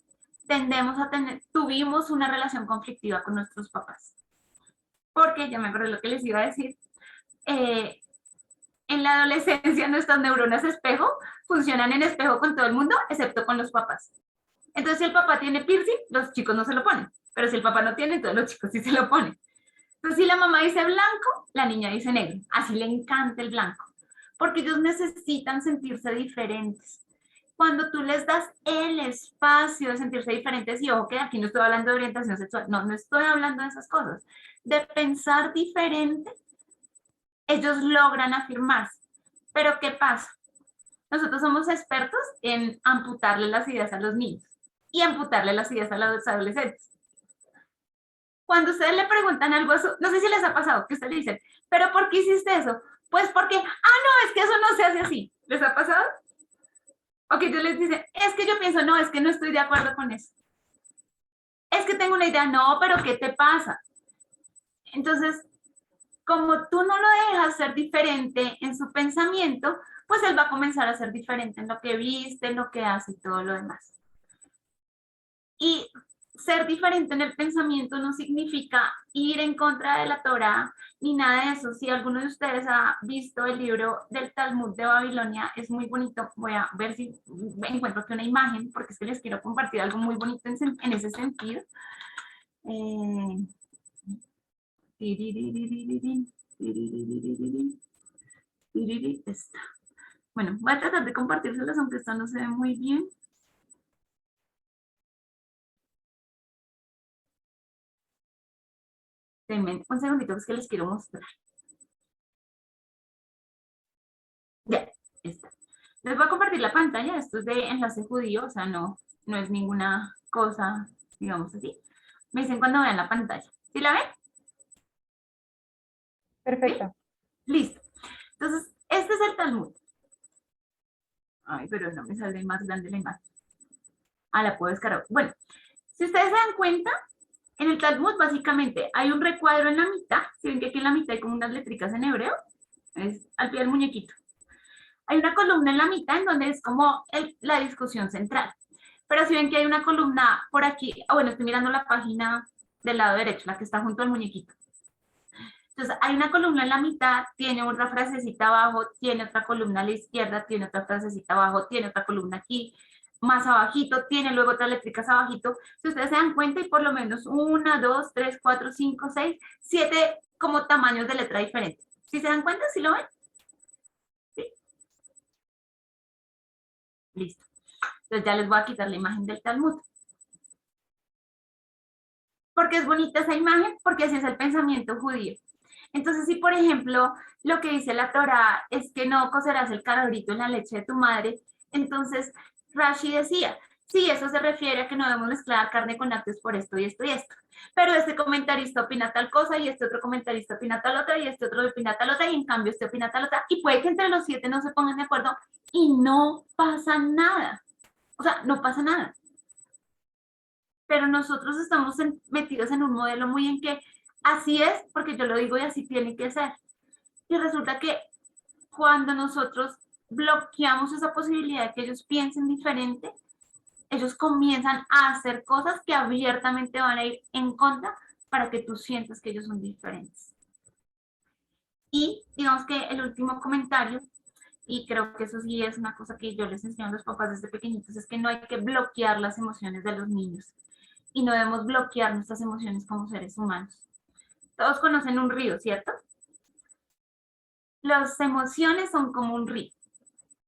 Speaker 3: tuvimos una relación conflictiva con nuestros papás. Porque, ya me acordé lo que les iba a decir, en la adolescencia nuestras neuronas espejo funcionan en espejo con todo el mundo, excepto con los papás. Entonces, si el papá tiene piercing, los chicos no se lo ponen. Pero si el papá no tiene, entonces los chicos sí se lo ponen. Entonces, si la mamá dice blanco, la niña dice negro. Así le encanta el blanco. Porque ellos necesitan sentirse diferentes. Cuando tú les das el espacio de sentirse diferentes, y ojo que aquí no estoy hablando de orientación sexual, no estoy hablando de esas cosas, de pensar diferente, ellos logran afirmarse. Pero ¿qué pasa? Nosotros somos expertos en amputarle las ideas a los niños y amputarle las ideas a los adolescentes. Cuando ustedes le preguntan algo, no sé si les ha pasado, que ustedes le dicen, ¿pero por qué hiciste eso? Pues porque, no, es que eso no se hace así. ¿Les ha pasado? O que ellos les dicen, es que yo pienso, no, es que no estoy de acuerdo con eso. Es que tengo una idea, no, pero ¿qué te pasa? Entonces, como tú no lo dejas ser diferente en su pensamiento, pues él va a comenzar a ser diferente en lo que viste, en lo que hace y todo lo demás. Y ser diferente en el pensamiento no significa ir en contra de la Torá ni nada de eso. Si alguno de ustedes ha visto el libro del Talmud de Babilonia, es muy bonito. Voy a ver si encuentro aquí una imagen, porque es que les quiero compartir algo muy bonito en ese sentido. Bueno, voy a tratar de compartírselas, aunque esto no se ve muy bien. Denme un segundito, es que les quiero mostrar. Ya, está. Les voy a compartir la pantalla. Esto es de enlace judío, o sea, no es ninguna cosa, digamos así. Me dicen cuando vean la pantalla. ¿Sí la ven?
Speaker 1: Perfecto.
Speaker 3: ¿Sí? Listo. Entonces, este es el Talmud. Ay, pero no me sale más grande la imagen. Ah, la puedo descargar. Bueno, si ustedes se dan cuenta, en el Talmud básicamente hay un recuadro en la mitad. Si ven que aquí en la mitad hay como unas letricas en hebreo, es al pie del muñequito. Hay una columna en la mitad en donde es como la discusión central. Pero si ven que hay una columna por aquí, bueno, estoy mirando la página del lado derecho, la que está junto al muñequito. Entonces, hay una columna en la mitad, tiene otra frasecita abajo, tiene otra columna a la izquierda, tiene otra frasecita abajo, tiene otra columna aquí, más abajito, tiene luego otras letricas abajito. Si ustedes se dan cuenta, hay por lo menos 1, 2, 3, 4, 5, 6, 7 como tamaños de letra diferentes. ¿Sí se dan cuenta? ¿Sí lo ven? Sí. Listo. Entonces ya les voy a quitar la imagen del Talmud. ¿Por qué es bonita esa imagen? Porque así es el pensamiento judío. Entonces, si por ejemplo lo que dice la Torá es que no cocerás el cabrito en la leche de tu madre, entonces Rashi decía, sí, eso se refiere a que no debemos mezclar carne con lácteos por esto y esto y esto. Pero este comentarista opina tal cosa y este otro comentarista opina tal otra y este otro opina tal otra y en cambio este opina tal otra. Y puede que entre los 7 no se pongan de acuerdo y no pasa nada. O sea, no pasa nada. Pero nosotros estamos metidos en un modelo muy en que así es, porque yo lo digo y así tiene que ser. Y resulta que cuando nosotros bloqueamos esa posibilidad de que ellos piensen diferente, ellos comienzan a hacer cosas que abiertamente van a ir en contra para que tú sientas que ellos son diferentes. Y digamos que el último comentario, y creo que eso sí es una cosa que yo les enseño a los papás desde pequeñitos, es que no hay que bloquear las emociones de los niños. Y no debemos bloquear nuestras emociones como seres humanos. Todos conocen un río, ¿cierto? Las emociones son como un río.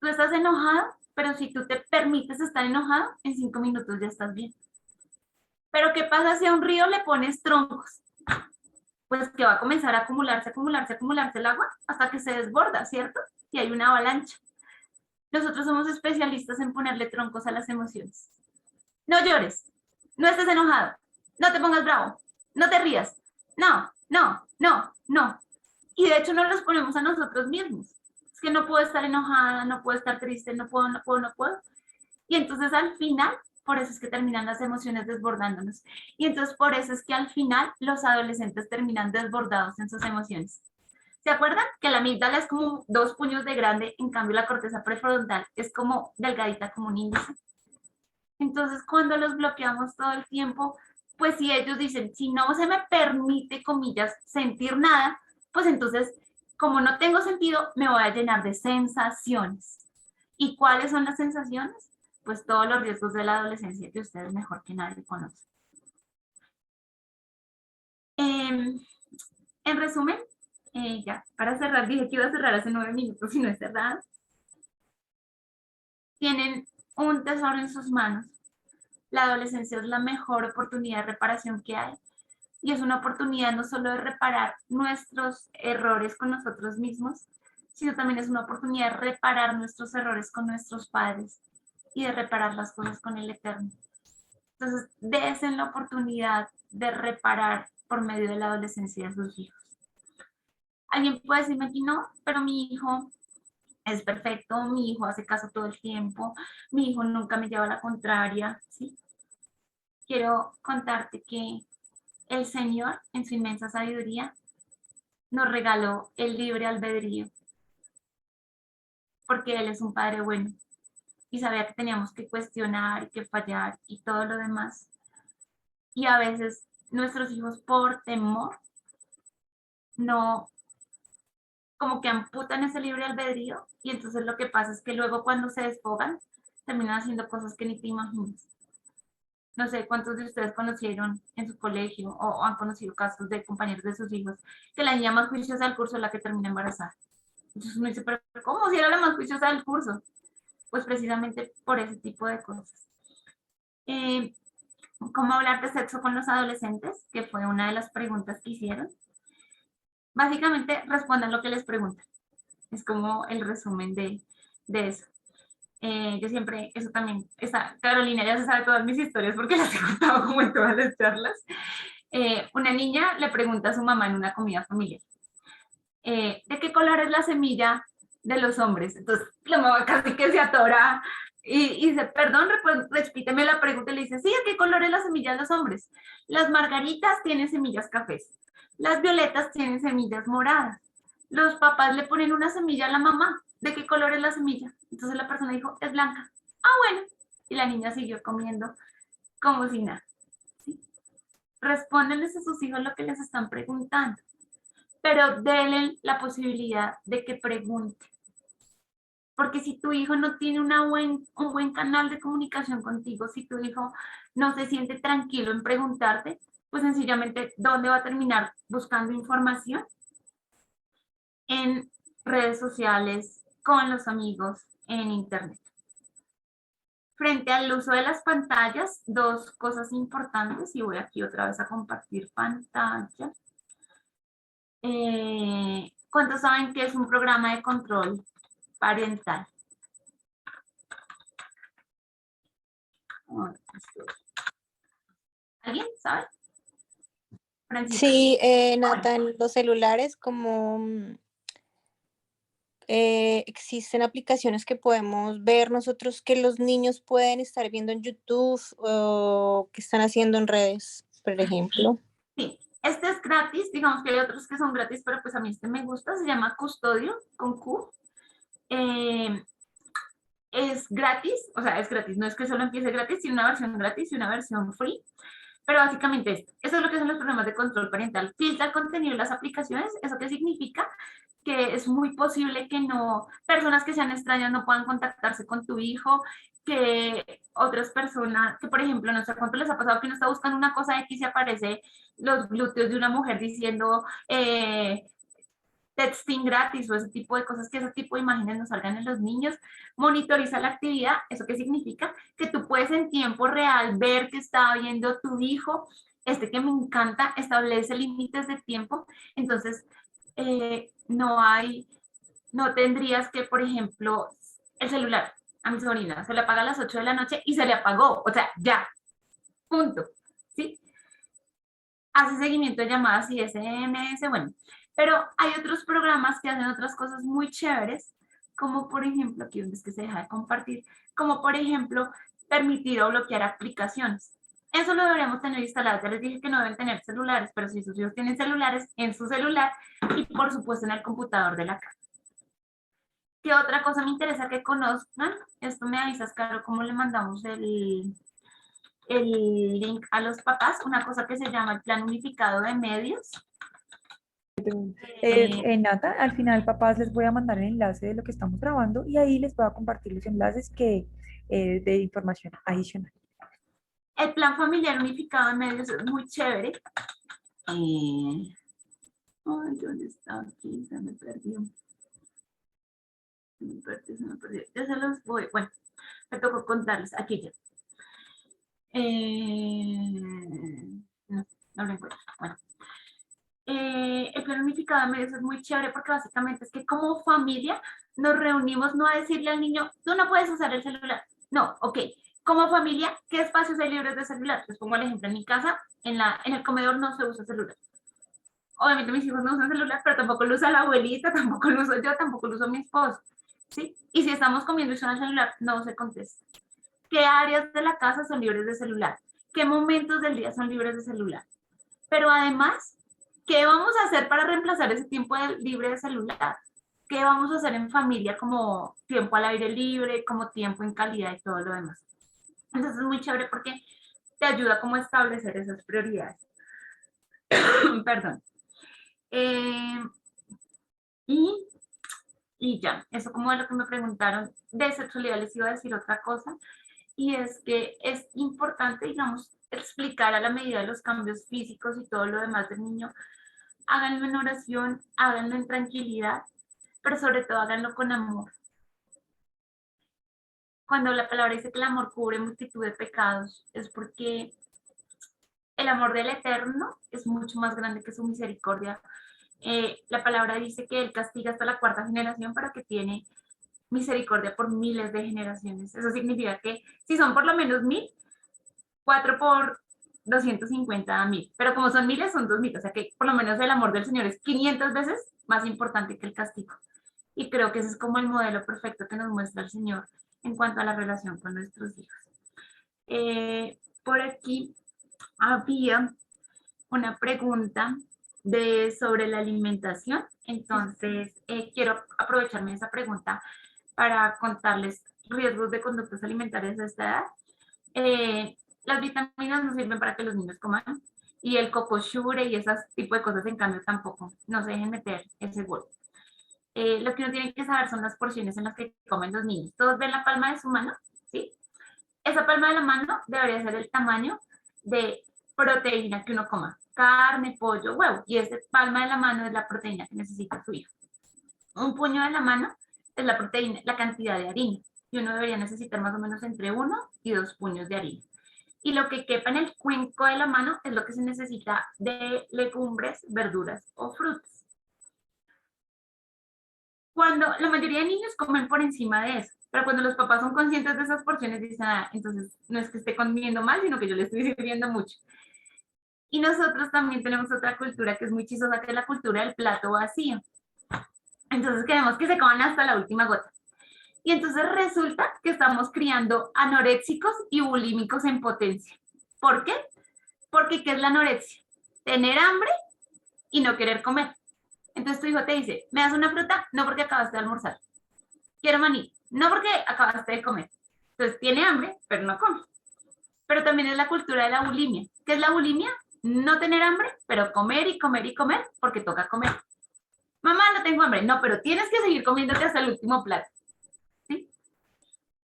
Speaker 3: Tú estás enojado, pero si tú te permites estar enojado, en 5 minutos ya estás bien. Pero ¿qué pasa si a un río le pones troncos? Pues que va a comenzar a acumularse el agua hasta que se desborda, ¿cierto? Y hay una avalancha. Nosotros somos especialistas en ponerle troncos a las emociones. No llores, no estés enojado, no te pongas bravo, no te rías. No, no, no, no. Y de hecho no los ponemos a nosotros mismos. Es que no puedo estar enojada, no puedo estar triste, no puedo, no puedo, no puedo. Y entonces al final, por eso es que terminan las emociones desbordándonos. Y entonces por eso es que al final los adolescentes terminan desbordados en sus emociones. ¿Se acuerdan? Que la amígdala es como 2 puños de grande, en cambio la corteza prefrontal es como delgadita, como un índice. Entonces cuando los bloqueamos todo el tiempo, pues si ellos dicen, si no se me permite, comillas, sentir nada, pues entonces, como no tengo sentido, me voy a llenar de sensaciones. ¿Y cuáles son las sensaciones? Pues todos los riesgos de la adolescencia que ustedes mejor que nadie conocen. En resumen, ya, para cerrar, dije que iba a cerrar hace 9 minutos y no he cerrado. Tienen un tesoro en sus manos. La adolescencia es la mejor oportunidad de reparación que hay. Y es una oportunidad no solo de reparar nuestros errores con nosotros mismos, sino también es una oportunidad de reparar nuestros errores con nuestros padres y de reparar las cosas con el Eterno. Entonces, desen la oportunidad de reparar por medio de la adolescencia de sus hijos. Alguien puede decirme aquí, no, pero mi hijo es perfecto, mi hijo hace caso todo el tiempo, mi hijo nunca me lleva a la contraria, ¿sí? Quiero contarte que el Señor, en su inmensa sabiduría, nos regaló el libre albedrío, porque Él es un Padre bueno y sabía que teníamos que cuestionar y que fallar y todo lo demás. Y a veces nuestros hijos por temor no, como que amputan ese libre albedrío y entonces lo que pasa es que luego cuando se desfogan terminan haciendo cosas que ni te imaginas. No sé cuántos de ustedes conocieron en su colegio o han conocido casos de compañeros de sus hijos que la niña más juiciosa del curso es la que termina embarazada. Entonces uno dice, pero ¿cómo si era la más juiciosa del curso? Pues precisamente por ese tipo de cosas. ¿Cómo hablar de sexo con los adolescentes? Que fue una de las preguntas que hicieron. Básicamente respondan lo que les preguntan. Es como el resumen de eso. Yo siempre, eso también, Carolina ya se sabe todas mis historias porque las he contado como en todas las charlas. Una niña le pregunta a su mamá en una comida familiar, ¿de qué color es la semilla de los hombres. Entonces la mamá casi que se atora y dice, perdón, repíteme la pregunta. Y le dice, sí, ¿a qué color es la semilla de los hombres? Las margaritas tienen semillas cafés, las violetas tienen semillas moradas. Los papás le ponen una semilla a la mamá. ¿De qué color es la semilla? Entonces la persona dijo, es blanca. Ah, bueno. Y la niña siguió comiendo como si nada. ¿Sí? Respóndenles a sus hijos lo que les están preguntando, pero denle la posibilidad de que pregunte. Porque si tu hijo no tiene un buen canal de comunicación contigo, si tu hijo no se siente tranquilo en preguntarte, pues sencillamente, ¿dónde va a terminar buscando información? En redes sociales, con los amigos, en internet. Frente al uso de las pantallas, dos cosas importantes, y voy aquí otra vez a compartir pantalla. ¿Cuántos saben que es un programa de control parental? ¿Alguien sabe? Francisca.
Speaker 10: Sí, Nathan, los celulares como existen aplicaciones que podemos ver nosotros que los niños pueden estar viendo en YouTube o que están haciendo en redes, por ejemplo.
Speaker 3: Sí, este es gratis, digamos que hay otros que son gratis, pero pues a mí este me gusta, se llama Custodio, con Q. Es gratis, o sea, es gratis, no es que solo empiece gratis, tiene una versión gratis y una versión free. Pero básicamente eso es lo que son los programas de control parental. Filtra el contenido de las aplicaciones. ¿Eso qué significa? Que es muy posible que personas que sean extrañas no puedan contactarse con tu hijo, que otras personas, que por ejemplo, no sé cuánto les ha pasado que uno está buscando una cosa X y aparece los glúteos de una mujer diciendo texting gratis o ese tipo de cosas, que ese tipo de imágenes no salgan en los niños. Monitoriza la actividad. ¿Eso qué significa? Que tú puedes en tiempo real ver que está viendo tu hijo. Que me encanta, establece límites de tiempo. Entonces, no tendrías que, por ejemplo, el celular a mi sobrina se le apaga a las 8 de la noche y se le apagó. O sea, ya, punto. ¿Sí? Hace seguimiento de llamadas y SMS, bueno. Pero hay otros programas que hacen otras cosas muy chéveres, como por ejemplo, aquí donde es que se deja de compartir, como por ejemplo, permitir o bloquear aplicaciones. Eso lo deberíamos tener instalado. Ya les dije que no deben tener celulares, pero si sus hijos tienen celulares, en su celular y por supuesto en el computador de la casa. ¿Qué otra cosa me interesa que conozcan? Esto me avisas, Caro, cómo le mandamos el link a los papás. Una cosa que se llama el Plan Unificado de Medios.
Speaker 1: Nata, al final, papás, les voy a mandar el enlace de lo que estamos grabando y ahí les voy a compartir los enlaces de información adicional.
Speaker 3: El Plan Familiar Unificado de Medios es muy chévere. Ay, ¿dónde está? Aquí se me perdió. Se me perdió. Ya se los voy. Bueno, me tocó contarles. Aquí ya. No lo encuentro. Bueno. El Plan Unificado de Medios es muy chévere porque básicamente es que como familia nos reunimos no a decirle al niño, tú no puedes usar el celular. No, ok. Como familia, ¿qué espacios hay libres de celular? Les pongo el ejemplo. En mi casa, en el comedor no se usa celular. Obviamente mis hijos no usan celular, pero tampoco lo usa la abuelita, tampoco lo uso yo, tampoco lo uso mi esposo. ¿Sí? Y si estamos comiendo y suena el celular, no se contesta. ¿Qué áreas de la casa son libres de celular? ¿Qué momentos del día son libres de celular? Pero además, ¿qué vamos a hacer para reemplazar ese tiempo libre de celular? ¿Qué vamos a hacer en familia como tiempo al aire libre, como tiempo en calidad y todo lo demás? Entonces es muy chévere porque te ayuda como a establecer esas prioridades. Perdón. Y ya, eso como de lo que me preguntaron de sexualidad les iba a decir otra cosa, y es que es importante, digamos, explicar a la medida de los cambios físicos y todo lo demás del niño. Háganlo en oración, háganlo en tranquilidad, pero sobre todo háganlo con amor. Cuando la palabra dice que el amor cubre multitud de pecados, es porque el amor del Eterno es mucho más grande que su misericordia. La palabra dice que Él castiga hasta la 4ª generación, pero que tiene misericordia por miles de generaciones. Eso significa que si son por lo menos 1000, 4 por 250 da 1000. Pero como son miles, son 2000. O sea que por lo menos el amor del Señor es 500 veces más importante que el castigo. Y creo que ese es como el modelo perfecto que nos muestra el Señor en cuanto a la relación con nuestros hijos. Por aquí había una pregunta sobre la alimentación, entonces quiero aprovecharme de esa pregunta para contarles riesgos de conductas alimentarias a esta edad. Las vitaminas no sirven para que los niños coman y el cocoshure y ese tipo de cosas en cambio tampoco, no se dejen meter ese gol. Lo que uno tiene que saber son las porciones en las que comen los niños. Todos ven la palma de su mano, ¿sí? Esa palma de la mano debería ser el tamaño de proteína que uno coma, carne, pollo, huevo, y esa palma de la mano es la proteína que necesita su hijo. Un puño de la mano es la proteína, la cantidad de harina, y uno debería necesitar más o menos entre 1 y 2 puños de harina. Y lo que quepa en el cuenco de la mano es lo que se necesita de legumbres, verduras o frutas. Cuando la mayoría de niños comen por encima de eso, pero cuando los papás son conscientes de esas porciones, dicen, entonces no es que esté comiendo mal, sino que yo le estoy sirviendo mucho. Y nosotros también tenemos otra cultura que es muy chistosa, que es la cultura del plato vacío. Entonces queremos que se coman hasta la última gota. Y entonces resulta que estamos criando anoréxicos y bulímicos en potencia. ¿Por qué? Porque ¿qué es la anorexia? Tener hambre y no querer comer. Entonces tu hijo te dice, ¿me das una fruta? No, porque acabaste de almorzar. Quiero maní. No, porque acabaste de comer. Entonces tiene hambre, pero no come. Pero también es la cultura de la bulimia. ¿Qué es la bulimia? No tener hambre, pero comer y comer y comer, porque toca comer. Mamá, no tengo hambre. No, pero tienes que seguir comiéndote hasta el último plato. ¿Sí?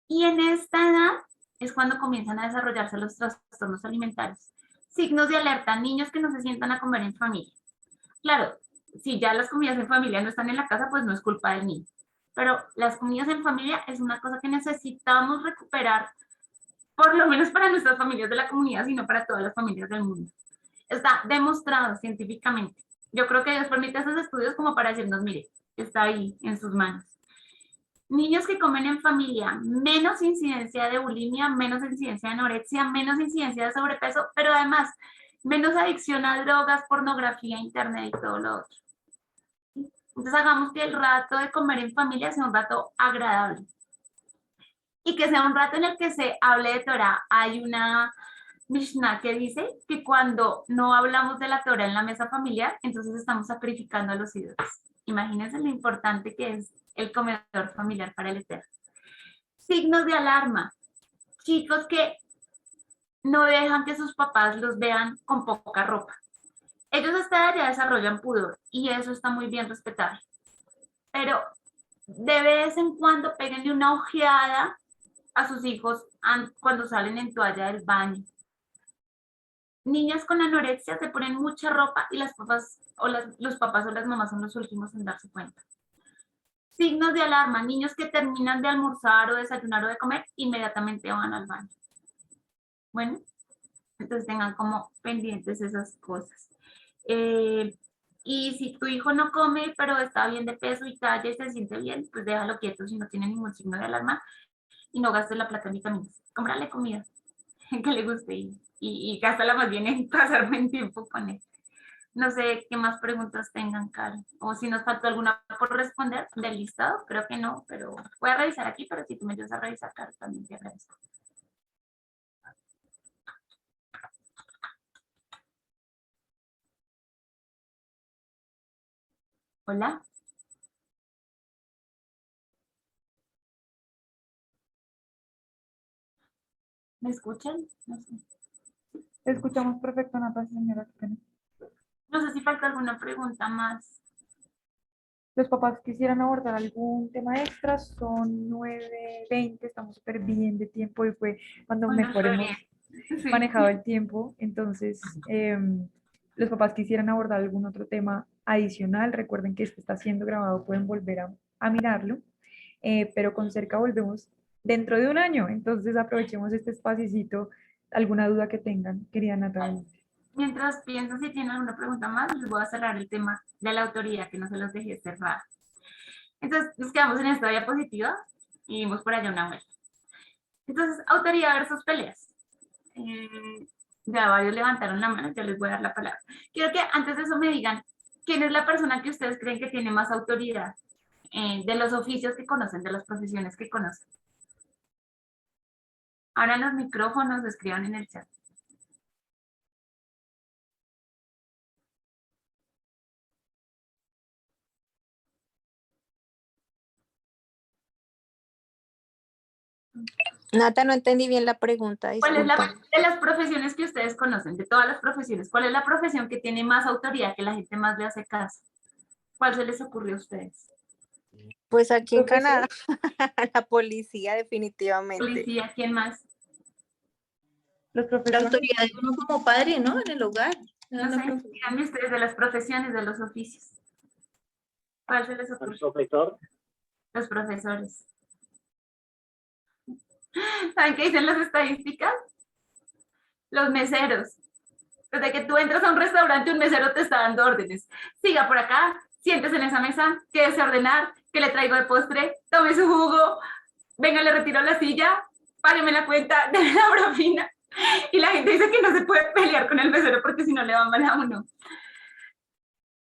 Speaker 3: Y en esta edad es cuando comienzan a desarrollarse los trastornos alimentarios. Signos de alerta, niños que no se sientan a comer en familia. Claro, si ya las comidas en familia no están en la casa, pues no es culpa del niño. Pero las comidas en familia es una cosa que necesitamos recuperar, por lo menos para nuestras familias de la comunidad, sino para todas las familias del mundo. Está demostrado científicamente. Yo creo que Dios permite esos estudios como para decirnos, mire, está ahí en sus manos. Niños que comen en familia, menos incidencia de bulimia, menos incidencia de anorexia, menos incidencia de sobrepeso, pero además menos adicción a drogas, pornografía, internet y todo lo otro. Entonces hagamos que el rato de comer en familia sea un rato agradable. Y que sea un rato en el que se hable de Torah. Hay una Mishnah que dice que cuando no hablamos de la Torah en la mesa familiar, entonces estamos sacrificando a los ídolos. Imagínense lo importante que es el comedor familiar para el Eterno. Signos de alarma. Chicos que no dejan que sus papás los vean con poca ropa. Ellos a esta edad ya desarrollan pudor y eso está muy bien respetable. Pero de vez en cuando péguenle una ojeada a sus hijos cuando salen en toalla del baño. Niñas con anorexia se ponen mucha ropa y los papás o las mamás son los últimos en darse cuenta. Signos de alarma, niños que terminan de almorzar o desayunar o de comer, inmediatamente van al baño. Bueno, entonces tengan como pendientes esas cosas. Y si tu hijo no come, pero está bien de peso y talla y se siente bien, pues déjalo quieto si no tiene ningún signo de alarma y no gastes la plata en vitaminas. Cómprale comida que le guste y gástala más bien en pasar buen tiempo con él. No sé qué más preguntas tengan, Karen. O si nos faltó alguna por responder del listado, creo que no, pero voy a revisar aquí, pero si tú me ayudas a revisar, Karen, también te agradezco. Hola. ¿Me escuchan? No sé.
Speaker 1: Te escuchamos perfecto, Natalia, señora.
Speaker 3: No sé si falta alguna pregunta más.
Speaker 1: Los papás quisieran abordar algún tema extra, son 9:20, estamos súper bien de tiempo y fue cuando
Speaker 3: Bueno,
Speaker 1: mejor hemos
Speaker 3: sí.
Speaker 1: manejado el tiempo. Entonces, los papás quisieran abordar algún otro tema adicional. Recuerden que esto está siendo grabado, pueden volver a mirarlo, pero con cerca volvemos dentro de un año. Entonces, aprovechemos este espacito, alguna duda que tengan, querida Natalia.
Speaker 3: Mientras pienso si tienen alguna pregunta más, les voy a cerrar el tema de la autoridad, que no se los dejé cerrar. Entonces, nos quedamos en esta diapositiva y vimos por allá una vuelta. Entonces, autoridad versus peleas. Ya varios levantaron la mano, ya les voy a dar la palabra. Quiero que antes de eso me digan, ¿quién es la persona que ustedes creen que tiene más autoridad de los oficios que conocen, de las profesiones que conocen. Ahora los micrófonos, escriban en el chat.
Speaker 10: Nata, no entendí bien la pregunta,
Speaker 3: ¿Cuál es
Speaker 10: disculpa.
Speaker 3: de las profesiones que ustedes conocen, de todas las profesiones, cuál es la profesión que tiene más autoridad, que la gente más le hace caso? ¿Cuál se les ocurrió a ustedes?
Speaker 10: Pues aquí en
Speaker 1: Profesor.
Speaker 10: Canadá, la policía definitivamente.
Speaker 3: Policía, ¿quién más?
Speaker 1: Los
Speaker 4: La
Speaker 1: profesores.
Speaker 4: autoridad de uno como padre, ¿no? En el hogar.
Speaker 3: No sé, díganme ustedes de las profesiones, de los oficios. ¿Cuál se les
Speaker 9: El
Speaker 3: ocurre?
Speaker 9: profesor,
Speaker 3: Los profesores. ¿Saben qué dicen las estadísticas? Los meseros. Desde que tú entras a un restaurante, un mesero te está dando órdenes. Siga por acá, siéntese en esa mesa, quédese a ordenar, que le traigo de postre, tome su jugo, venga, le retiro la silla, págueme la cuenta, déme la propina. Y la gente dice que no se puede pelear con el mesero porque si no le va mal a uno.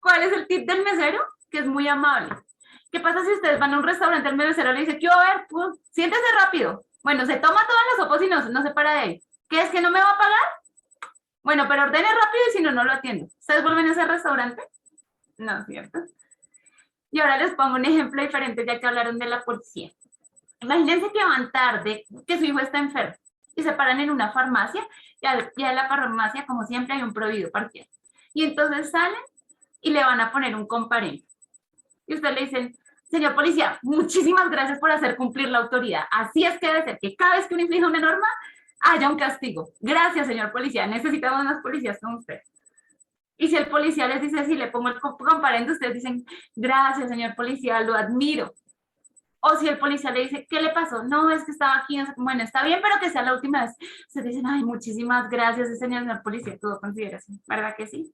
Speaker 3: ¿Cuál es el tip del mesero? Que es muy amable. ¿Qué pasa si ustedes van a un restaurante, el mesero le dice, ¿qué va a ver? Pues, siéntese rápido. Bueno, se toma todas las sopas y no se para de ahí. ¿Qué es que no me va a pagar? Bueno, pero ordene rápido y si no, no lo atiendo. ¿Ustedes vuelven a ese restaurante? No, ¿cierto? Y ahora les pongo un ejemplo diferente ya que hablaron de la policía. Imagínense que van tarde, que su hijo está enfermo y se paran en una farmacia y a la farmacia, como siempre, hay un prohibido parquear. Y entonces salen y le van a poner un comparendo. Y usted le dicen, señor policía, muchísimas gracias por hacer cumplir la autoridad. Así es que debe ser, que cada vez que uno inflige una norma, haya un castigo. Gracias, señor policía, necesitamos más policías como usted. Y si el policía les dice, si le pongo el comparendo, ustedes dicen, gracias, señor policía, lo admiro. O si el policía le dice, ¿qué le pasó? No, es que estaba aquí, no sé, bueno, está bien, pero que sea la última vez. Ustedes dicen, ay, muchísimas gracias, señor policía, tuvo consideración. ¿Verdad que sí?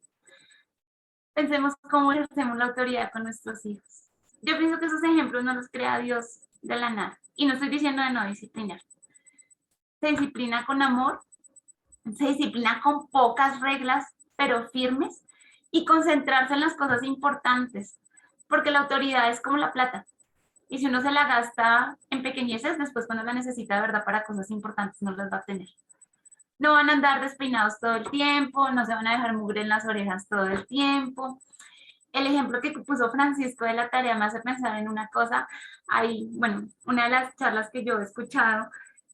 Speaker 3: Pensemos cómo ejercemos la autoridad con nuestros hijos. Yo pienso que esos ejemplos no los crea Dios de la nada. Y no estoy diciendo de no disciplinar. Se disciplina con amor, se disciplina con pocas reglas, pero firmes, y concentrarse en las cosas importantes, porque la autoridad es como la plata. Y si uno se la gasta en pequeñeces, después cuando la necesita de verdad para cosas importantes no las va a tener. No van a andar despeinados todo el tiempo, no se van a dejar mugre en las orejas todo el tiempo. El ejemplo que puso Francisco de la tarea me hace pensar en una cosa. Hay, bueno, una de las charlas que yo he escuchado,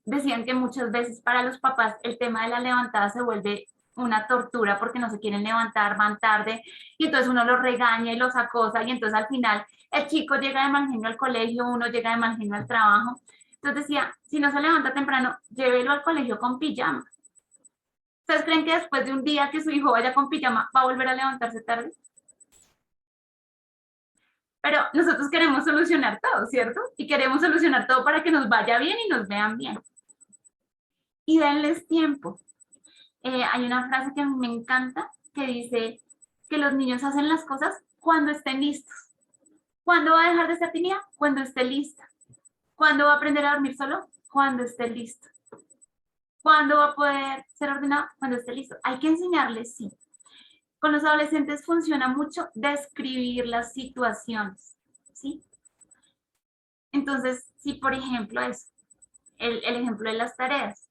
Speaker 3: decían que muchas veces para los papás el tema de la levantada se vuelve una tortura porque no se quieren levantar, van tarde, y entonces uno los regaña y los acosa, y entonces al final el chico llega de mal genio al colegio, uno llega de mal genio al trabajo. Entonces decía, si no se levanta temprano, llévelo al colegio con pijama. ¿Ustedes creen que después de un día que su hijo vaya con pijama, va a volver a levantarse tarde? Pero nosotros queremos solucionar todo, ¿cierto? Y queremos solucionar todo para que nos vaya bien y nos vean bien. Y denles tiempo. Hay una frase que me encanta que dice que los niños hacen las cosas cuando estén listos. ¿Cuándo va a dejar de ser tímida? Cuando esté lista. ¿Cuándo va a aprender a dormir solo? Cuando esté listo. ¿Cuándo va a poder ser ordenado? Cuando esté listo. Hay que enseñarles, sí. Con los adolescentes funciona mucho describir las situaciones, ¿sí? Entonces, si por ejemplo es el ejemplo de las tareas,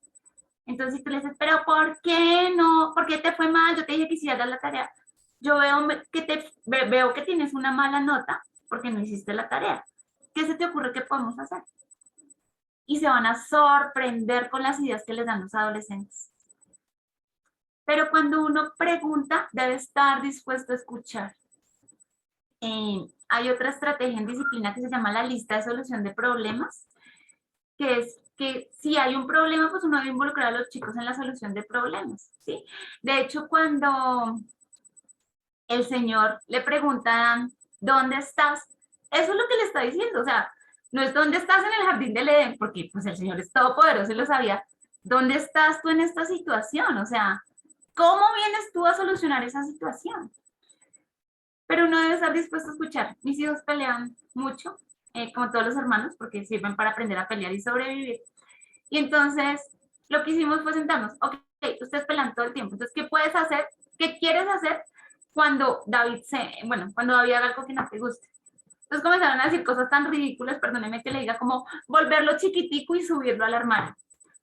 Speaker 3: entonces si tú le dices, pero ¿por qué no? ¿Por qué te fue mal? Yo te dije que hicieras la tarea. Yo veo que tienes una mala nota porque no hiciste la tarea. ¿Qué se te ocurre que podemos hacer? Y se van a sorprender con las ideas que les dan los adolescentes. Pero cuando uno pregunta, debe estar dispuesto a escuchar. Hay otra estrategia en disciplina que se llama la lista de solución de problemas, que es que si hay un problema, pues uno debe involucrar a los chicos en la solución de problemas, ¿sí? De hecho, cuando el Señor le pregunta, ¿dónde estás? Eso es lo que le está diciendo, o sea, no es dónde estás en el jardín del Edén, porque pues el Señor es todopoderoso y lo sabía. ¿Dónde estás tú en esta situación? O sea, ¿cómo vienes tú a solucionar esa situación? Pero uno debe estar dispuesto a escuchar. Mis hijos pelean mucho, como todos los hermanos, porque sirven para aprender a pelear y sobrevivir. Y entonces, lo que hicimos fue sentarnos. Ok, ustedes pelean todo el tiempo. Entonces, ¿qué puedes hacer? ¿Qué quieres hacer cuando David cuando David haga algo que no te guste? Entonces comenzaron a decir cosas tan ridículas, perdóneme que le diga, como volverlo chiquitico y subirlo al armario,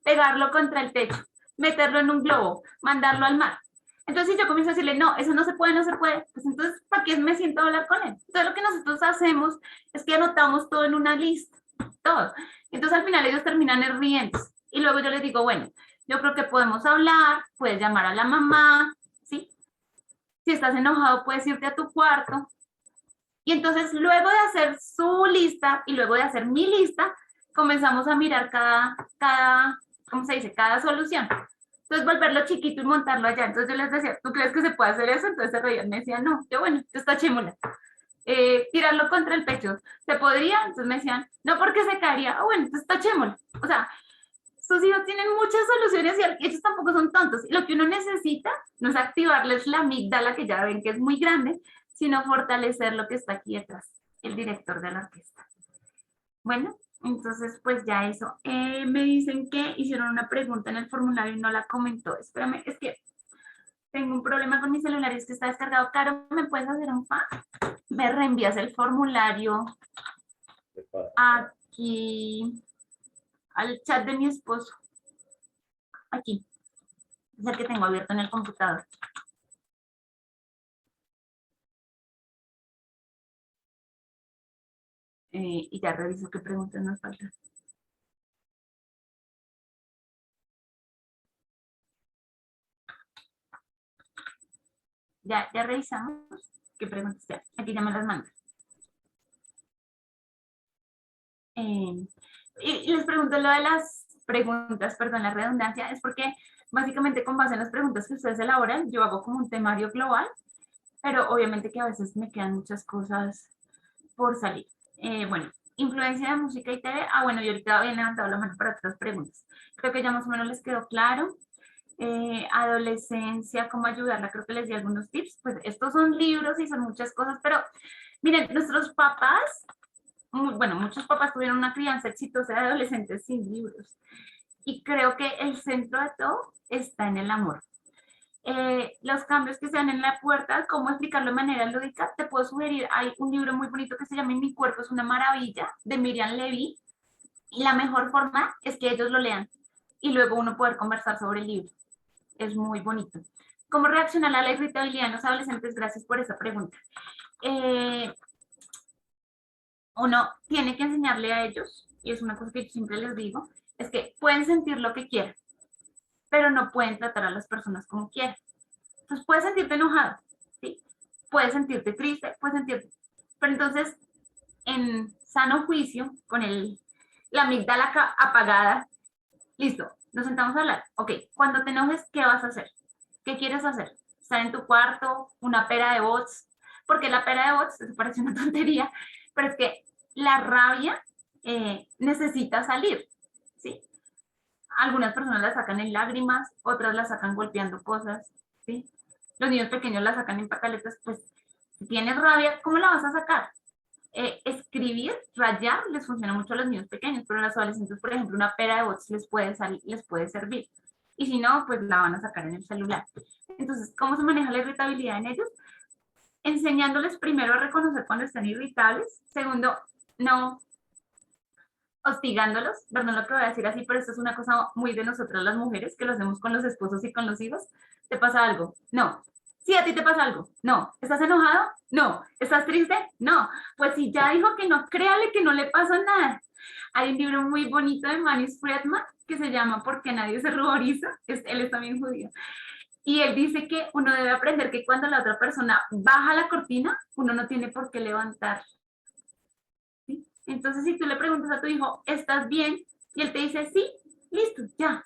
Speaker 3: pegarlo contra el techo, meterlo en un globo, mandarlo al mar. Entonces yo comienzo a decirle, no, eso no se puede, no se puede. Pues entonces, ¿para qué me siento a hablar con él? Entonces lo que nosotros hacemos es que anotamos todo en una lista, todo. Entonces al final ellos terminan riendo. Y luego yo les digo, bueno, yo creo que podemos hablar, puedes llamar a la mamá, ¿sí? Si estás enojado, puedes irte a tu cuarto. Y entonces luego de hacer su lista y luego de hacer mi lista, comenzamos a mirar ¿cómo se dice? Cada solución. Entonces volverlo chiquito y montarlo allá. Entonces yo les decía, ¿tú crees que se puede hacer eso? Entonces se reían, me decían, no. Yo, bueno, esto está chimula. Tirarlo contra el pecho, ¿se podría? Entonces me decían, no, porque se caería. Ah, bueno, entonces está chémole. O sea, sus hijos tienen muchas soluciones y ellos tampoco son tontos. Lo que uno necesita no es activarles la amígdala, que ya ven que es muy grande, sino fortalecer lo que está aquí detrás, el director de la orquesta. Bueno, entonces pues ya eso. Me dicen que hicieron una pregunta en el formulario y no la comentó. Espérame, es que tengo un problema con mi celular y es que está descargado. Caro, ¿me puedes hacer un favor? Me reenvías el formulario aquí al chat de mi esposo. Aquí. Es el que tengo abierto en el computador. Y ya reviso qué preguntas nos faltan. Ya revisamos qué preguntas ya. Aquí ya me las mando. Y les pregunto lo de las preguntas, perdón, la redundancia, es porque básicamente con base en las preguntas que ustedes elaboran, yo hago como un temario global, pero obviamente que a veces me quedan muchas cosas por salir. Bueno, influencia de música y TV. Ah, bueno, yo ahorita había levantado la mano para otras preguntas. Creo que ya más o menos les quedó claro. Adolescencia, cómo ayudarla, creo que les di algunos tips. Pues estos son libros y son muchas cosas, pero miren, nuestros papás, bueno, muchos papás tuvieron una crianza exitosa de adolescentes sin libros. Y creo que el centro de todo está en el amor. Los cambios que se dan en la puerta, cómo explicarlo de manera lúdica, te puedo sugerir, hay un libro muy bonito que se llama Mi cuerpo es una maravilla, de Miriam Levy, y la mejor forma es que ellos lo lean y luego uno poder conversar sobre el libro. Es muy bonito. ¿Cómo reaccionar a la irritabilidad en los adolescentes? Gracias por esa pregunta. Uno tiene que enseñarle a ellos, y es una cosa que yo siempre les digo, es que pueden sentir lo que quieran, pero no pueden tratar a las personas como quieran. Entonces puedes sentirte enojado, ¿sí? Puedes sentirte triste, puedes sentirte... Pero entonces, en sano juicio, con la amígdala apagada, listo, nos sentamos a hablar. Ok, cuando te enojes, ¿qué vas a hacer? ¿Qué quieres hacer? ¿Estar en tu cuarto? ¿Una pera de bots? Porque la pera de bots, eso parece una tontería, pero es que la rabia necesita salir, ¿sí? Algunas personas la sacan en lágrimas, otras la sacan golpeando cosas, ¿sí? Los niños pequeños la sacan en pataletas, pues si tienes rabia, ¿cómo la vas a sacar? Escribir, rayar, les funciona mucho a los niños pequeños, pero a los adolescentes, por ejemplo, una pera de bots les puede servir. Y si no, pues la van a sacar en el celular. Entonces, ¿cómo se maneja la irritabilidad en ellos? Enseñándoles primero a reconocer cuando están irritables. Segundo, no hostigándolos. Perdón lo que voy a decir así, pero esto es una cosa muy de nosotras las mujeres, que lo hacemos con los esposos y con los hijos. ¿Te pasa algo? No. Sí, a ti te pasa algo. No. ¿Estás enojado? No. ¿Estás triste? No. Pues si ya dijo que no, créale que no le pasa nada. Hay un libro muy bonito de Manis Friedman que se llama ¿Por qué nadie se ruboriza? Él es también judío. Y él dice que uno debe aprender que cuando la otra persona baja la cortina, uno no tiene por qué levantar. ¿Sí? Entonces, si tú le preguntas a tu hijo, ¿estás bien? Y él te dice, sí, listo, ya.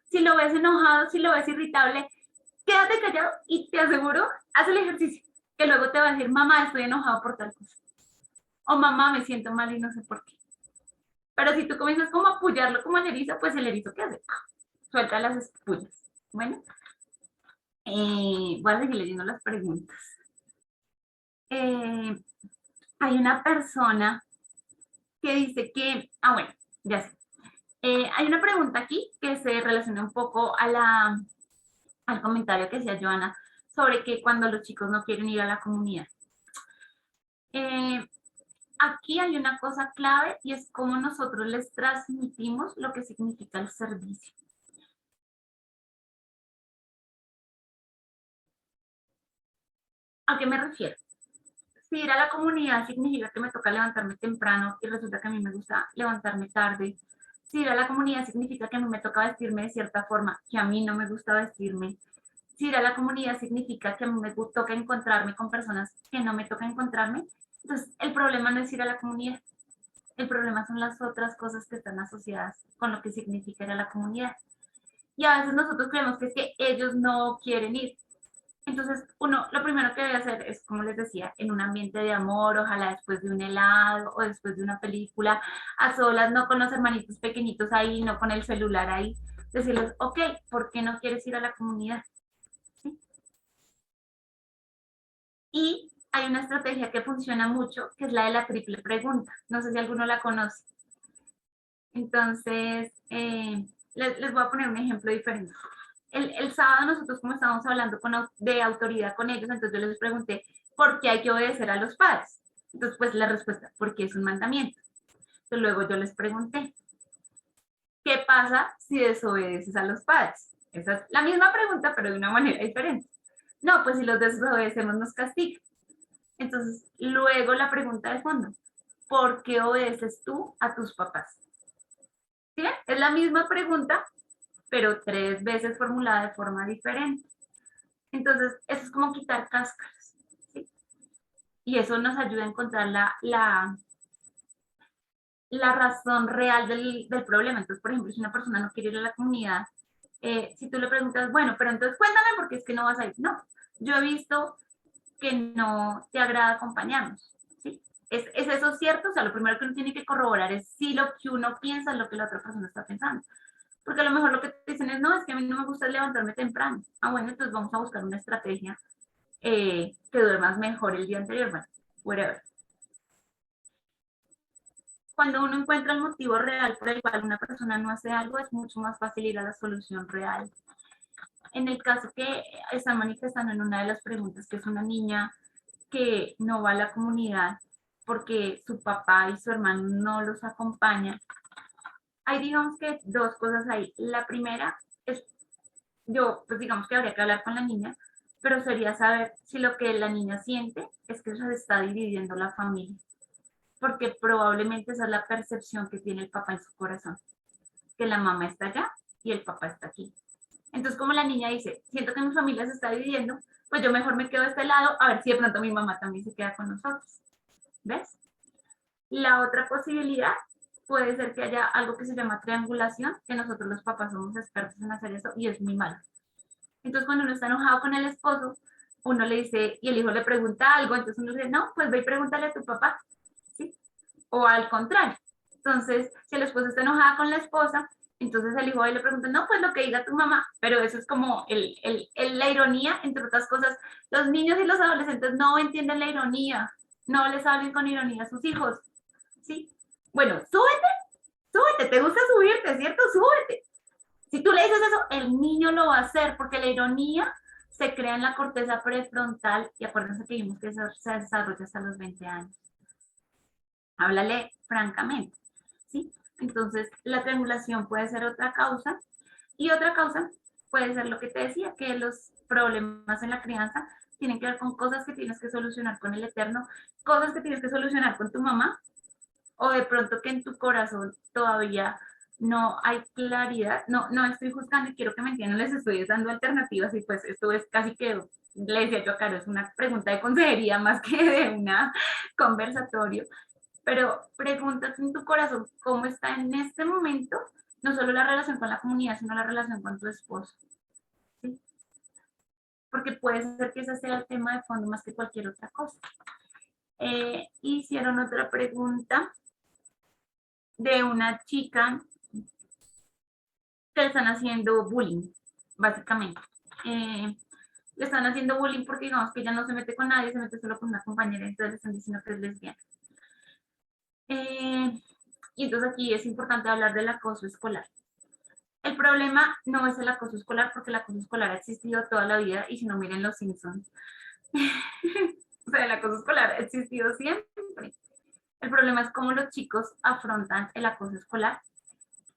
Speaker 3: Si lo ves enojado, si lo ves irritable, quédate callado y te aseguro, haz el ejercicio, que luego te va a decir, mamá, estoy enojado por tal cosa. O mamá, me siento mal y no sé por qué. Pero si tú comienzas como a apoyarlo como el erizo, pues el erizo, ¿qué hace? Suelta las espullas. Bueno, voy a seguir leyendo las preguntas. Hay una persona que dice que, bueno, ya sé. Hay una pregunta aquí que se relaciona un poco al comentario que decía Joana sobre que cuando los chicos no quieren ir a la comunidad. aquí hay una cosa clave y es cómo nosotros les transmitimos lo que significa el servicio. ¿A qué me refiero? Si ir a la comunidad significa que me toca levantarme temprano y resulta que a mí me gusta levantarme tarde. Si ir a la comunidad significa que a mí me toca vestirme de cierta forma, que a mí no me gusta vestirme. Si ir a la comunidad significa que a mí me toca encontrarme con personas que no me toca encontrarme, entonces el problema no es ir a la comunidad. El problema son las otras cosas que están asociadas con lo que significa ir a la comunidad. Y a veces nosotros creemos que es que ellos no quieren ir. Entonces, uno, lo primero que debe hacer es, como les decía, en un ambiente de amor, ojalá después de un helado o después de una película, a solas, no con los hermanitos pequeñitos ahí, no con el celular ahí, decirles, ok, ¿por qué no quieres ir a la comunidad? ¿Sí? Y hay una estrategia que funciona mucho, que es la de la triple pregunta. No sé si alguno la conoce. Entonces, les voy a poner un ejemplo diferente. El sábado nosotros, como estábamos hablando de autoridad con ellos, entonces yo les pregunté, ¿por qué hay que obedecer a los padres? Entonces, pues la respuesta, porque es un mandamiento. Entonces, luego yo les pregunté, ¿qué pasa si desobedeces a los padres? Esa es la misma pregunta, pero de una manera diferente. No, pues si los desobedecemos nos castigan. Entonces, luego la pregunta de fondo, ¿por qué obedeces tú a tus papás? ¿Sí? Es la misma pregunta, pero 3 veces formulada de forma diferente. Entonces, eso es como quitar cáscaras, ¿sí? Y eso nos ayuda a encontrar la razón real del problema. Entonces, por ejemplo, si una persona no quiere ir a la comunidad, si tú le preguntas, bueno, pero entonces cuéntame por qué es que no vas a ir. No, yo he visto que no te agrada acompañarnos, ¿sí? ¿Es eso cierto? O sea, lo primero que uno tiene que corroborar es si lo que uno piensa es lo que la otra persona está pensando. Porque a lo mejor lo que te dicen es, no, es que a mí no me gusta levantarme temprano. Ah, bueno, entonces vamos a buscar una estrategia que duermas mejor el día anterior, bueno, whatever. Cuando uno encuentra el motivo real por el cual una persona no hace algo, es mucho más fácil ir a la solución real. En el caso que están manifestando en una de las preguntas, que es una niña que no va a la comunidad porque su papá y su hermano no los acompañan, hay digamos que 2 cosas ahí. La primera es, yo pues digamos que habría que hablar con la niña, pero sería saber si lo que la niña siente es que se está dividiendo la familia, porque probablemente esa es la percepción que tiene el papá en su corazón, que la mamá está allá y el papá está aquí. Entonces, como la niña dice, siento que mi familia se está dividiendo, pues yo mejor me quedo de este lado, a ver si de pronto mi mamá también se queda con nosotros. ¿Ves? La otra posibilidad puede ser que haya algo que se llama triangulación, que nosotros los papás somos expertos en hacer eso y es muy malo. Entonces, cuando uno está enojado con el esposo, uno le dice, y el hijo le pregunta algo, entonces uno dice, no, pues ve y pregúntale a tu papá, ¿sí? O al contrario. Entonces, si el esposo está enojado con la esposa, entonces el hijo ahí le pregunta, no, pues lo que diga tu mamá, pero eso es como la ironía, entre otras cosas. Los niños y los adolescentes no entienden la ironía, no les hablen con ironía a sus hijos, ¿sí? Bueno, súbete, te gusta subirte, ¿cierto? Súbete. Si tú le dices eso, el niño lo va a hacer, porque la ironía se crea en la corteza prefrontal, y acuérdense que vimos que eso se desarrolla hasta los 20 años. Háblale francamente, ¿sí? Entonces, la triangulación puede ser otra causa, y otra causa puede ser lo que te decía, que los problemas en la crianza tienen que ver con cosas que tienes que solucionar con el Eterno, cosas que tienes que solucionar con tu mamá, o de pronto que en tu corazón todavía no hay claridad. No estoy juzgando y quiero que me entiendan, les estoy dando alternativas y pues esto es casi que, le decía yo a Caro, es una pregunta de consejería más que de un conversatorio, pero pregúntate en tu corazón cómo está en este momento, no solo la relación con la comunidad, sino la relación con tu esposo, ¿sí? Porque puede ser que ese sea el tema de fondo más que cualquier otra cosa. Hicieron otra pregunta de una chica que le están haciendo bullying, básicamente. Le están haciendo bullying porque digamos que ella no se mete con nadie, se mete solo con una compañera, entonces le están diciendo que es lesbiana. Y entonces aquí es importante hablar del acoso escolar. El problema no es el acoso escolar, porque el acoso escolar ha existido toda la vida, y si no, miren Los Simpsons. O sea, el acoso escolar ha existido siempre. El problema es cómo los chicos afrontan el acoso escolar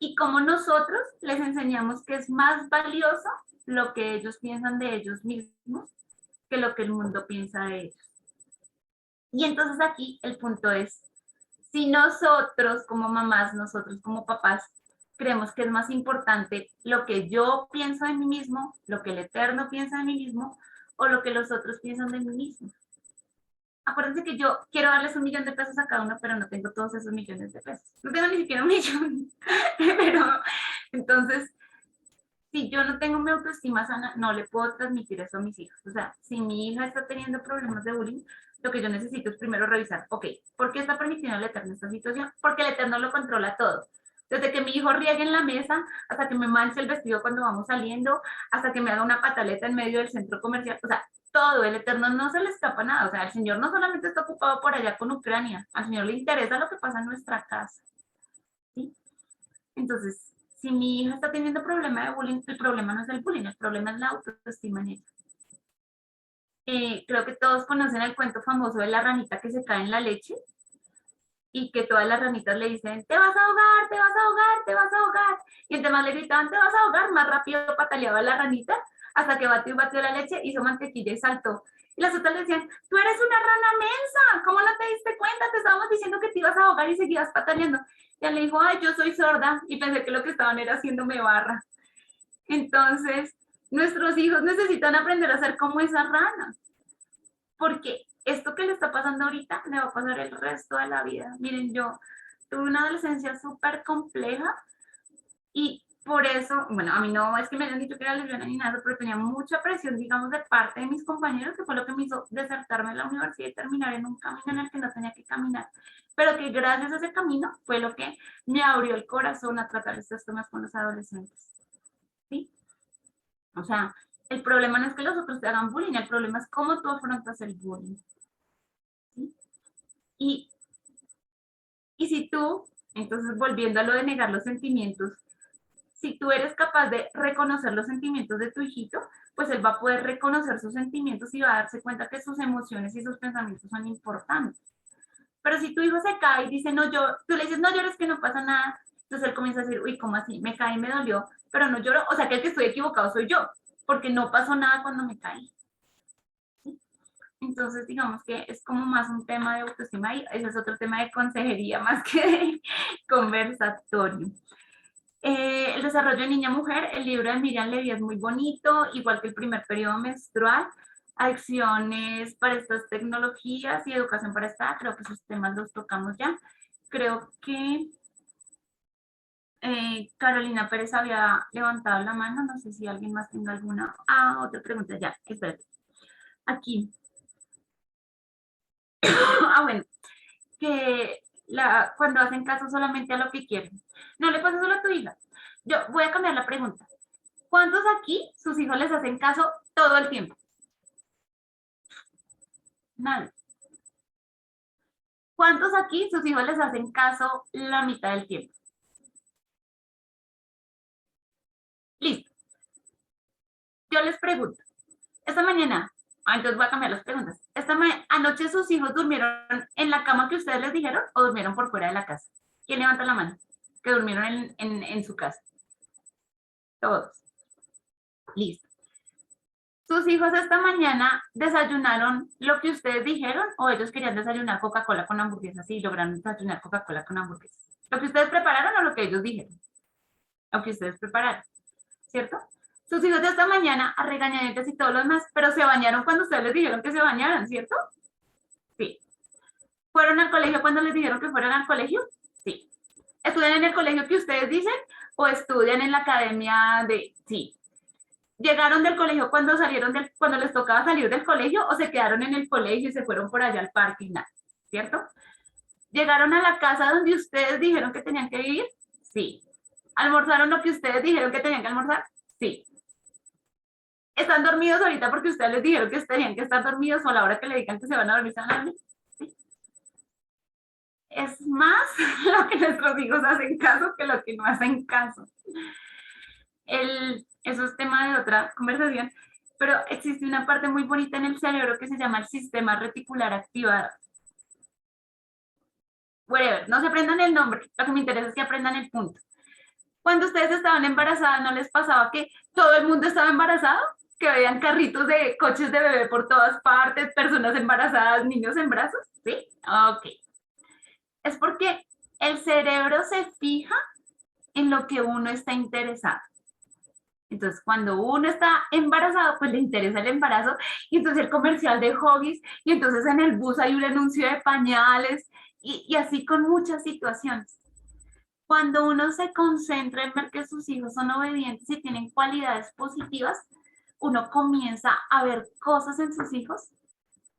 Speaker 3: y cómo nosotros les enseñamos que es más valioso lo que ellos piensan de ellos mismos que lo que el mundo piensa de ellos. Y entonces aquí el punto es, si nosotros como mamás, nosotros como papás, creemos que es más importante lo que yo pienso de mí mismo, lo que el Eterno piensa de mí mismo, o lo que los otros piensan de mí mismo. Acuérdense que yo quiero darles $1.000.000 a cada uno, pero no tengo todos esos millones de pesos. No tengo ni siquiera 1.000.000. Pero entonces, si yo no tengo mi autoestima sana, no le puedo transmitir eso a mis hijos. O sea, si mi hija está teniendo problemas de bullying, lo que yo necesito es primero revisar, ok, ¿por qué está permitiendo el Eterno esta situación? Porque el Eterno lo controla todo. Desde que mi hijo riegue en la mesa, hasta que me manche el vestido cuando vamos saliendo, hasta que me haga una pataleta en medio del centro comercial, o sea, todo, el Eterno no se le escapa nada. O sea, el Señor no solamente está ocupado por allá con Ucrania, al Señor le interesa lo que pasa en nuestra casa. ¿Sí? Entonces, si mi hija está teniendo problema de bullying, el problema no es el bullying, el problema es la autoestima en ella. Creo que todos conocen el cuento famoso de la ranita que se cae en la leche y que todas las ranitas le dicen, te vas a ahogar, te vas a ahogar, te vas a ahogar. Y entre más le gritaban, te vas a ahogar, más rápido pataleaba la ranita hasta que batió la leche, hizo mantequilla y saltó. Y las otras le decían, tú eres una rana mensa, ¿cómo no te diste cuenta? Te estábamos diciendo que te ibas a ahogar y seguías pataleando. Y él le dijo, ay, yo soy sorda, y pensé que lo que estaban era haciéndome barra. Entonces, nuestros hijos necesitan aprender a ser como esa rana, porque esto que le está pasando ahorita le va a pasar el resto de la vida. Miren, yo tuve una adolescencia súper compleja y por eso, bueno, a mí no es que me hayan dicho que era lesbiana ni nada, pero tenía mucha presión, digamos, de parte de mis compañeros, que fue lo que me hizo desertarme de la universidad y terminar en un camino en el que no tenía que caminar. Pero que gracias a ese camino fue lo que me abrió el corazón a tratar estos temas con los adolescentes. ¿Sí? O sea, el problema no es que los otros te hagan bullying, el problema es cómo tú afrontas el bullying. ¿Sí? Y si tú, entonces volviendo a lo de negar los sentimientos, si tú eres capaz de reconocer los sentimientos de tu hijito, pues él va a poder reconocer sus sentimientos y va a darse cuenta que sus emociones y sus pensamientos son importantes. Pero si tu hijo se cae y dice, no, tú le dices, no llores, que no pasa nada, entonces él comienza a decir, uy, ¿cómo así? Me caí, me dolió, pero no lloro, o sea que el que estoy equivocado soy yo, porque no pasó nada cuando me caí. ¿Sí? Entonces, digamos que es como más un tema de autoestima y ese es otro tema de consejería más que de conversatorio. El desarrollo de niña-mujer, el libro de Miriam Levy es muy bonito, igual que el primer periodo menstrual, acciones para estas tecnologías y educación para esta, creo que esos temas los tocamos ya. Creo que Carolina Pérez había levantado la mano, no sé si alguien más tenga alguna. Otra pregunta, ya, espérate. Aquí. Bueno, que cuando hacen caso solamente a lo que quieren. No le pasa solo a tu hija. Yo voy a cambiar la pregunta. ¿Cuántos aquí sus hijos les hacen caso todo el tiempo? Nadie. ¿Cuántos aquí sus hijos les hacen caso la mitad del tiempo? Listo. Yo les pregunto, esta mañana, entonces voy a cambiar las preguntas. ¿Anoche sus hijos durmieron en la cama que ustedes les dijeron o durmieron por fuera de la casa? ¿Quién levanta la mano? Que durmieron en su casa. Todos. Listo. ¿Sus hijos esta mañana desayunaron lo que ustedes dijeron o ellos querían desayunar Coca-Cola con hamburguesas y lograron desayunar Coca-Cola con hamburguesas? ¿Lo que ustedes prepararon o lo que ellos dijeron? Lo que ustedes prepararon, ¿cierto? Sus hijos de esta mañana a regañadientes y todo lo demás, pero se bañaron cuando ustedes les dijeron que se bañaran, ¿cierto? Sí. ¿Fueron al colegio cuando les dijeron que fueran al colegio? Sí. ¿Estudian en el colegio que ustedes dicen o estudian en la academia de...? Sí. ¿Llegaron del colegio cuando cuando les tocaba salir del colegio o se quedaron en el colegio y se fueron por allá al parque y nada? ¿Cierto? ¿Llegaron a la casa donde ustedes dijeron que tenían que vivir? Sí. ¿Almorzaron lo que ustedes dijeron que tenían que almorzar? Sí. ¿Están dormidos ahorita porque ustedes les dijeron que tenían que estar dormidos o a la hora que le digan que se van a dormir, se van a dormir? ¿Sí? Es más lo que nuestros hijos hacen caso que lo que no hacen caso. Eso es tema de otra conversación, pero existe una parte muy bonita en el cerebro que se llama el sistema reticular activado. whatever, no se aprendan el nombre, lo que me interesa es que aprendan el punto. Cuando ustedes estaban embarazadas, ¿no les pasaba que todo el mundo estaba embarazado? Que veían carritos de coches de bebé por todas partes, personas embarazadas, niños en brazos, ¿sí? Ok. Es porque el cerebro se fija en lo que uno está interesado. Entonces, cuando uno está embarazado, pues le interesa el embarazo, y entonces el comercial de Huggies, y entonces en el bus hay un anuncio de pañales, y así con muchas situaciones. Cuando uno se concentra en ver que sus hijos son obedientes y tienen cualidades positivas, uno comienza a ver cosas en sus hijos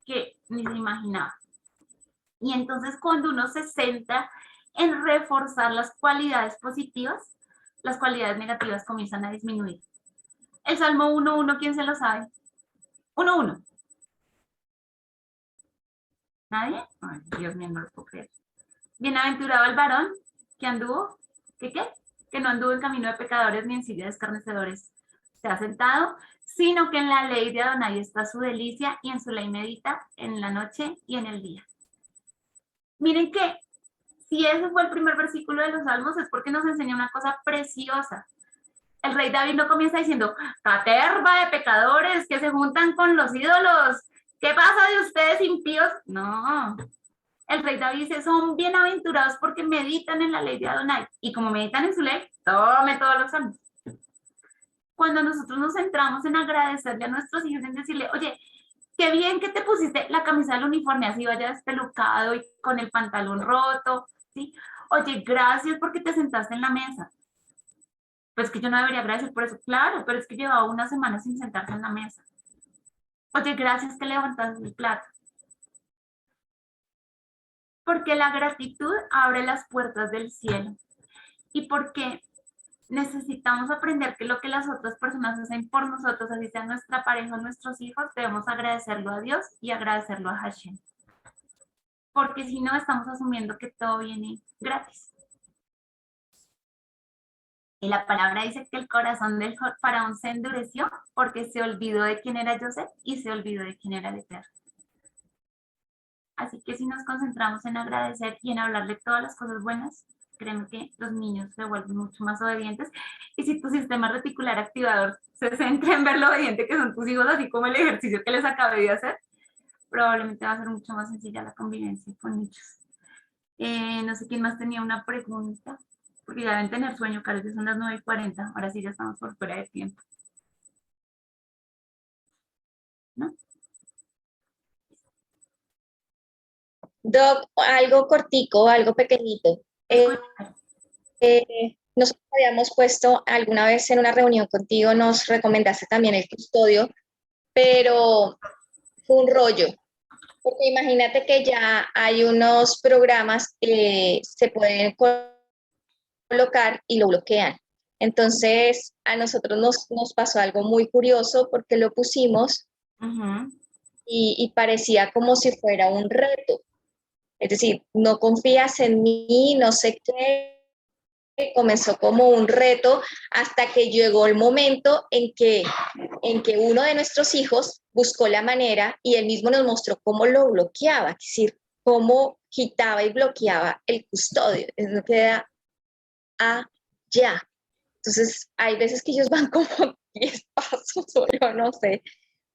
Speaker 3: que ni se imaginaba. Y entonces cuando uno se centra en reforzar las cualidades positivas, las cualidades negativas comienzan a disminuir. El Salmo 1.1, ¿quién se lo sabe? 1.1. ¿Nadie? Ay, Dios mío, no lo puedo creer. Bienaventurado el varón que anduvo, ¿qué? Que no anduvo en camino de pecadores ni en silla de escarnecedores se ha sentado, sino que en la ley de Adonai está su delicia y en su ley medita en la noche y en el día. Miren que si ese fue el primer versículo de los Salmos es porque nos enseña una cosa preciosa. El rey David no comienza diciendo, caterva de pecadores que se juntan con los ídolos, ¿qué pasa de ustedes impíos? No, el rey David dice, son bienaventurados porque meditan en la ley de Adonai, y como meditan en su ley, tome todos los salmos. Cuando nosotros nos centramos en agradecerle a nuestros hijos, en decirle, oye, qué bien que te pusiste la camisa del uniforme así vaya despelucado y con el pantalón roto, ¿sí? Oye, gracias porque te sentaste en la mesa. Pues que yo no debería agradecer por eso, claro, pero es que llevaba una semana sin sentarse en la mesa. Oye, gracias que levantaste el plato. Porque la gratitud abre las puertas del cielo. Y porque necesitamos aprender que lo que las otras personas hacen por nosotros, así sea nuestra pareja o nuestros hijos, debemos agradecerlo a Dios y agradecerlo a Hashem. Porque si no, estamos asumiendo que todo viene gratis. Y la palabra dice que el corazón del faraón se endureció porque se olvidó de quién era José y se olvidó de quién era el Eterno. Así que si nos concentramos en agradecer y en hablarle todas las cosas buenas, créeme que los niños se vuelven mucho más obedientes. Y si tu sistema reticular activador se centra en ver lo obediente que son tus hijos, así como el ejercicio que les acabé de hacer, probablemente va a ser mucho más sencilla la convivencia con ellos. No sé quién más tenía una pregunta, porque ya deben tener sueño, Carlos, ya son las 9:40, ahora sí ya estamos por fuera de tiempo. ¿No?
Speaker 8: Doc, algo cortico, algo pequeñito. Nosotros habíamos puesto alguna vez en una reunión contigo, nos recomendaste también el custodio, pero fue un rollo. Porque imagínate que ya hay unos programas que se pueden colocar y lo bloquean. Entonces, a nosotros nos pasó algo muy curioso porque lo pusimos y parecía como si fuera un reto. Es decir, no confías en mí, no sé qué. Comenzó como un reto hasta que llegó el momento en que uno de nuestros hijos buscó la manera y él mismo nos mostró cómo lo bloqueaba, es decir, cómo quitaba y bloqueaba el custodio. Eso queda allá. Entonces, hay veces que ellos van como 10 pasos o yo no sé,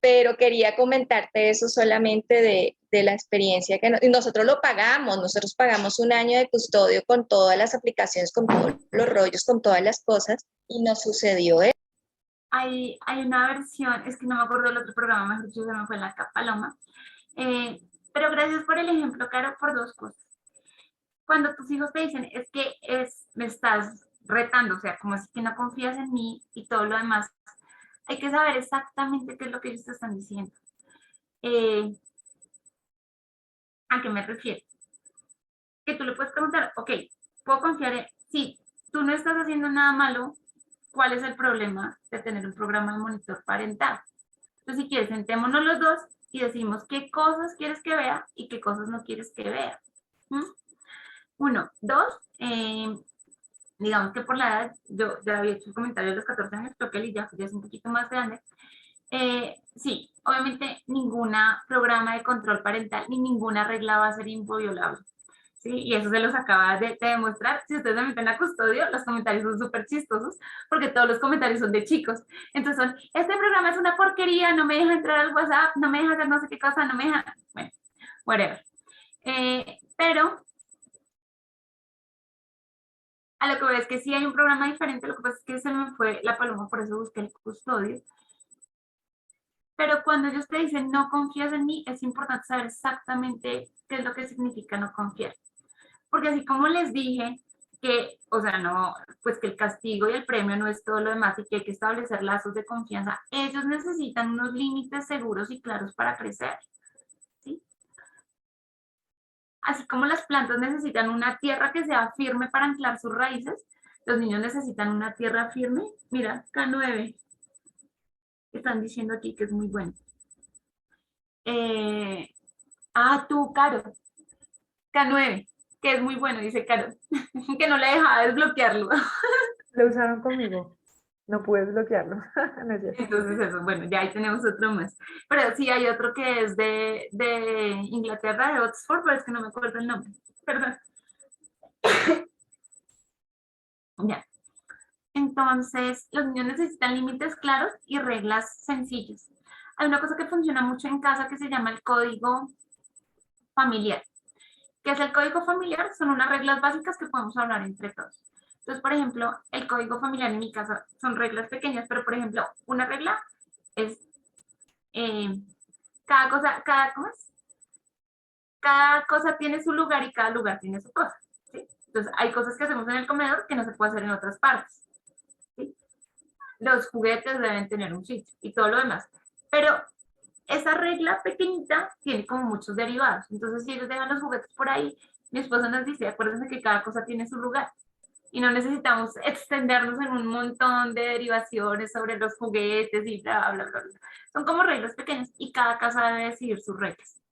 Speaker 8: pero quería comentarte eso solamente de la experiencia que nosotros lo pagamos, nosotros pagamos un año de custodio con todas las aplicaciones, con todos los rollos, con todas las cosas, y nos sucedió eso.
Speaker 3: Hay una versión, es que no me acuerdo del otro programa, mejor dicho, se me fue la Paloma, pero gracias por el ejemplo, Caro, por dos cosas. Cuando tus hijos te dicen, es que me estás retando, o sea, como es que no confías en mí y todo lo demás, hay que saber exactamente qué es lo que ellos te están diciendo. ¿A qué me refiero? Que tú le puedes preguntar, ok, ¿puedo confiar en? Sí, tú no estás haciendo nada malo, ¿cuál es el problema de tener un programa de monitor parental? Entonces, si quieres, sentémonos los dos y decimos qué cosas quieres que vea y qué cosas no quieres que vea. Uno. Dos, digamos que por la edad, yo ya había hecho el comentario de los 14 años, creo que él ya es un poquito más grande. Sí, obviamente ningún programa de control parental ni ninguna regla va a ser inviolable. ¿sí? Y eso se los acaba de demostrar. Si ustedes se meten a Custodio, los comentarios son súper chistosos, porque todos los comentarios son de chicos. Entonces son, este programa es una porquería, no me deja entrar al WhatsApp, no me deja hacer no sé qué cosa, no me deja, bueno, whatever. Pero a lo que veo es que sí hay un programa diferente, lo que pasa es que se me fue la paloma, por eso busqué el Custodio. Pero cuando ellos te dicen no confías en mí, es importante saber exactamente qué es lo que significa no confiar. Porque así como les dije que, o sea, no, pues que el castigo y el premio no es todo lo demás y que hay que establecer lazos de confianza, ellos necesitan unos límites seguros y claros para crecer, ¿sí? Así como las plantas necesitan una tierra que sea firme para anclar sus raíces, los niños necesitan una tierra firme. Mira, K9, están diciendo aquí que es muy bueno. Tú, Caro, K9, que es muy bueno, dice Caro, que no le dejaba desbloquearlo.
Speaker 1: Lo usaron conmigo. No pude bloquearlo. No es cierto.
Speaker 3: Entonces eso, bueno, ya ahí tenemos otro más. Pero sí hay otro que es de Inglaterra, de Oxford, pero es que no me acuerdo el nombre. Perdón. Ya. Entonces, los niños necesitan límites claros y reglas sencillas. Hay una cosa que funciona mucho en casa que se llama el código familiar. ¿Qué es el código familiar? Son unas reglas básicas que podemos hablar entre todos. Entonces, por ejemplo, el código familiar en mi casa son reglas pequeñas, pero por ejemplo, una regla es cada cosa tiene su lugar y cada lugar tiene su cosa, ¿sí? Entonces, hay cosas que hacemos en el comedor que no se puede hacer en otras partes, ¿sí? Los juguetes deben tener un sitio y todo lo demás. Pero esa regla pequeñita tiene como muchos derivados. Entonces, si ellos dejan los juguetes por ahí, mi esposa nos dice, acuérdense que cada cosa tiene su lugar. Y no necesitamos extendernos en un montón de derivaciones sobre los juguetes y bla, bla, bla, bla. Son como reglas pequeñas y cada casa debe decidir sus reglas.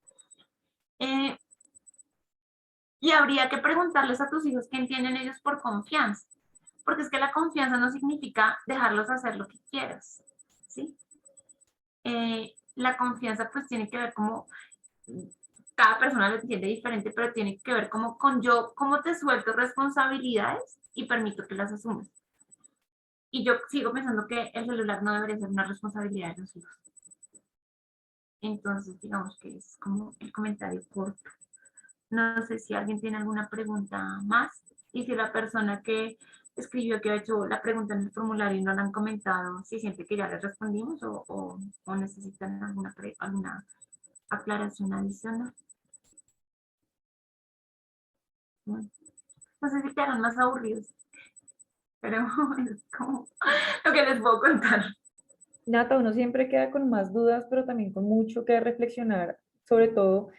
Speaker 3: Y habría que preguntarles a tus hijos qué entienden ellos por confianza. Porque es que la confianza no significa dejarlos hacer lo que quieras, ¿sí? La confianza pues tiene que ver como, cada persona lo entiende diferente, pero tiene que ver como con yo, cómo te suelto responsabilidades y permito que las asumas. Y yo sigo pensando que el celular no debería ser una responsabilidad de los hijos. Entonces, digamos que es como el comentario corto. No sé si alguien tiene alguna pregunta más y si la persona que escribió, que ha hecho la pregunta en el formulario y no la han comentado, si siente que ya le respondimos o necesitan alguna aclaración adicional. Bueno, no sé si quedaron más aburridos, pero es como lo que les puedo contar.
Speaker 1: Nata, uno siempre queda con más dudas, pero también con mucho que reflexionar, sobre todo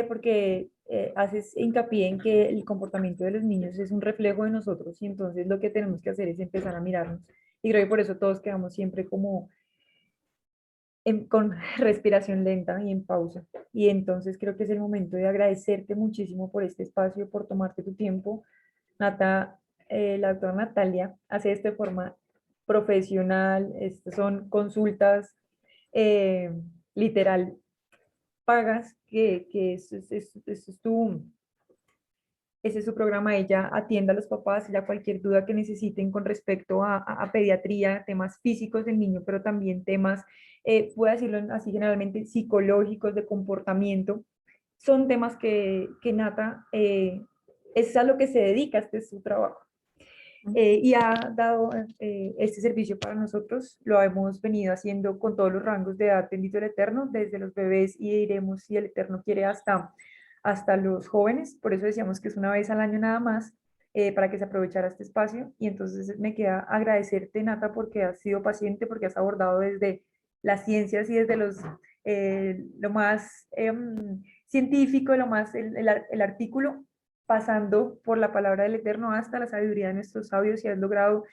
Speaker 1: porque haces hincapié en que el comportamiento de los niños es un reflejo de nosotros y entonces lo que tenemos que hacer es empezar a mirarnos. Y creo que por eso todos quedamos siempre como con respiración lenta y en pausa. Y entonces creo que es el momento de agradecerte muchísimo por este espacio, por tomarte tu tiempo. Nata, la doctora Natalia hace esto de forma profesional, estas son consultas eh, literal pagas, que ese es su programa. Ella atiende a los papás, ya cualquier duda que necesiten con respecto a pediatría, temas físicos del niño, pero también temas, puedo decirlo así generalmente, psicológicos, de comportamiento, son temas que Nata es a lo que se dedica, este es su trabajo. Y ha dado este servicio para nosotros, lo hemos venido haciendo con todos los rangos de edad, bendito el Eterno, desde los bebés y iremos, si el Eterno quiere, hasta los jóvenes. Por eso decíamos que es una vez al año nada más, para que se aprovechara este espacio. Y entonces me queda agradecerte, Nata, porque has sido paciente, porque has abordado desde las ciencias y desde lo más científico, lo más el artículo, pasando por la palabra del Eterno hasta la sabiduría de nuestros sabios, y has logrado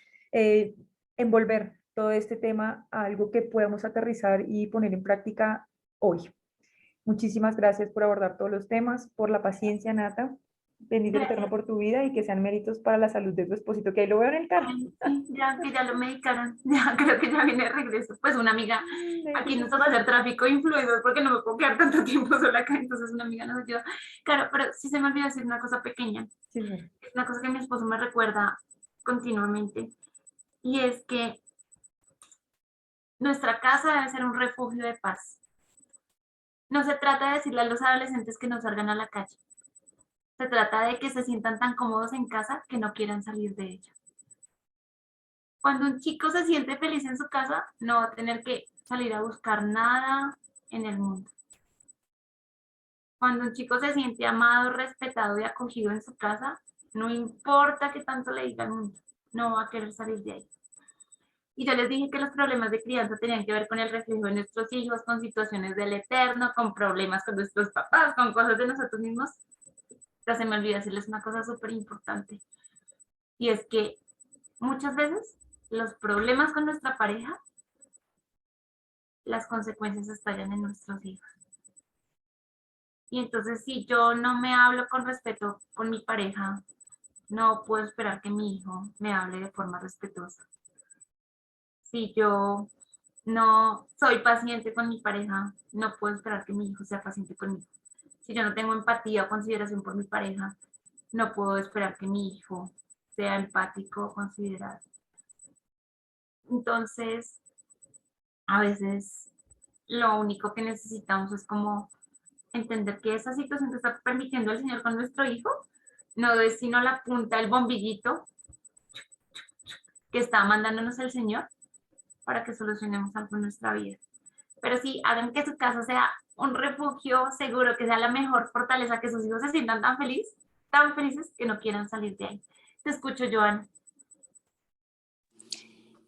Speaker 1: envolver todo este tema a algo que podamos aterrizar y poner en práctica hoy. Muchísimas gracias por abordar todos los temas, por la paciencia, Nata. bendito el Eterno por tu vida y que sean méritos para la salud de tu esposito, que ahí lo veo en el carro.
Speaker 3: Sí, ya que ya lo medicaron, ya creo que ya viene de regreso. Pues una amiga, aquí nos toca hacer tráfico de influencers porque no me puedo quedar tanto tiempo sola acá, entonces una amiga nos ayuda. Claro, pero sí se me olvidó decir una cosa pequeña,
Speaker 1: Sí, señor.
Speaker 3: una cosa que mi esposo me recuerda continuamente, y es que nuestra casa debe ser un refugio de paz. No se trata de decirle a los adolescentes que no salgan a la calle. Se trata de que se sientan tan cómodos en casa que no quieran salir de ella. Cuando un chico se siente feliz en su casa, no va a tener que salir a buscar nada en el mundo. Cuando un chico se siente amado, respetado y acogido en su casa, no importa qué tanto le diga el mundo, no va a querer salir de ahí. Y yo les dije que los problemas de crianza tenían que ver con el reflejo de nuestros hijos, con situaciones del eterno, con problemas con nuestros papás, con cosas de nosotros mismos. Pero se me olvidó decirles una cosa súper importante. Y es que muchas veces los problemas con nuestra pareja, las consecuencias estallan en nuestros hijos. Y entonces si yo no me hablo con respeto con mi pareja, no puedo esperar que mi hijo me hable de forma respetuosa. Si yo no soy paciente con mi pareja, no puedo esperar que mi hijo sea paciente conmigo. Si yo no tengo empatía o consideración por mi pareja, no puedo esperar que mi hijo sea empático o considerado. Entonces, a veces lo único que necesitamos es como entender que esa situación que está permitiendo el Señor con nuestro hijo no es sino la punta del bombillito que está mandándonos el Señor para que solucionemos algo en nuestra vida. Pero sí, hagan que su casa sea un refugio seguro, que sea la mejor fortaleza, que sus hijos se sientan tan felices que no quieran salir de ahí. Te escucho, Joana.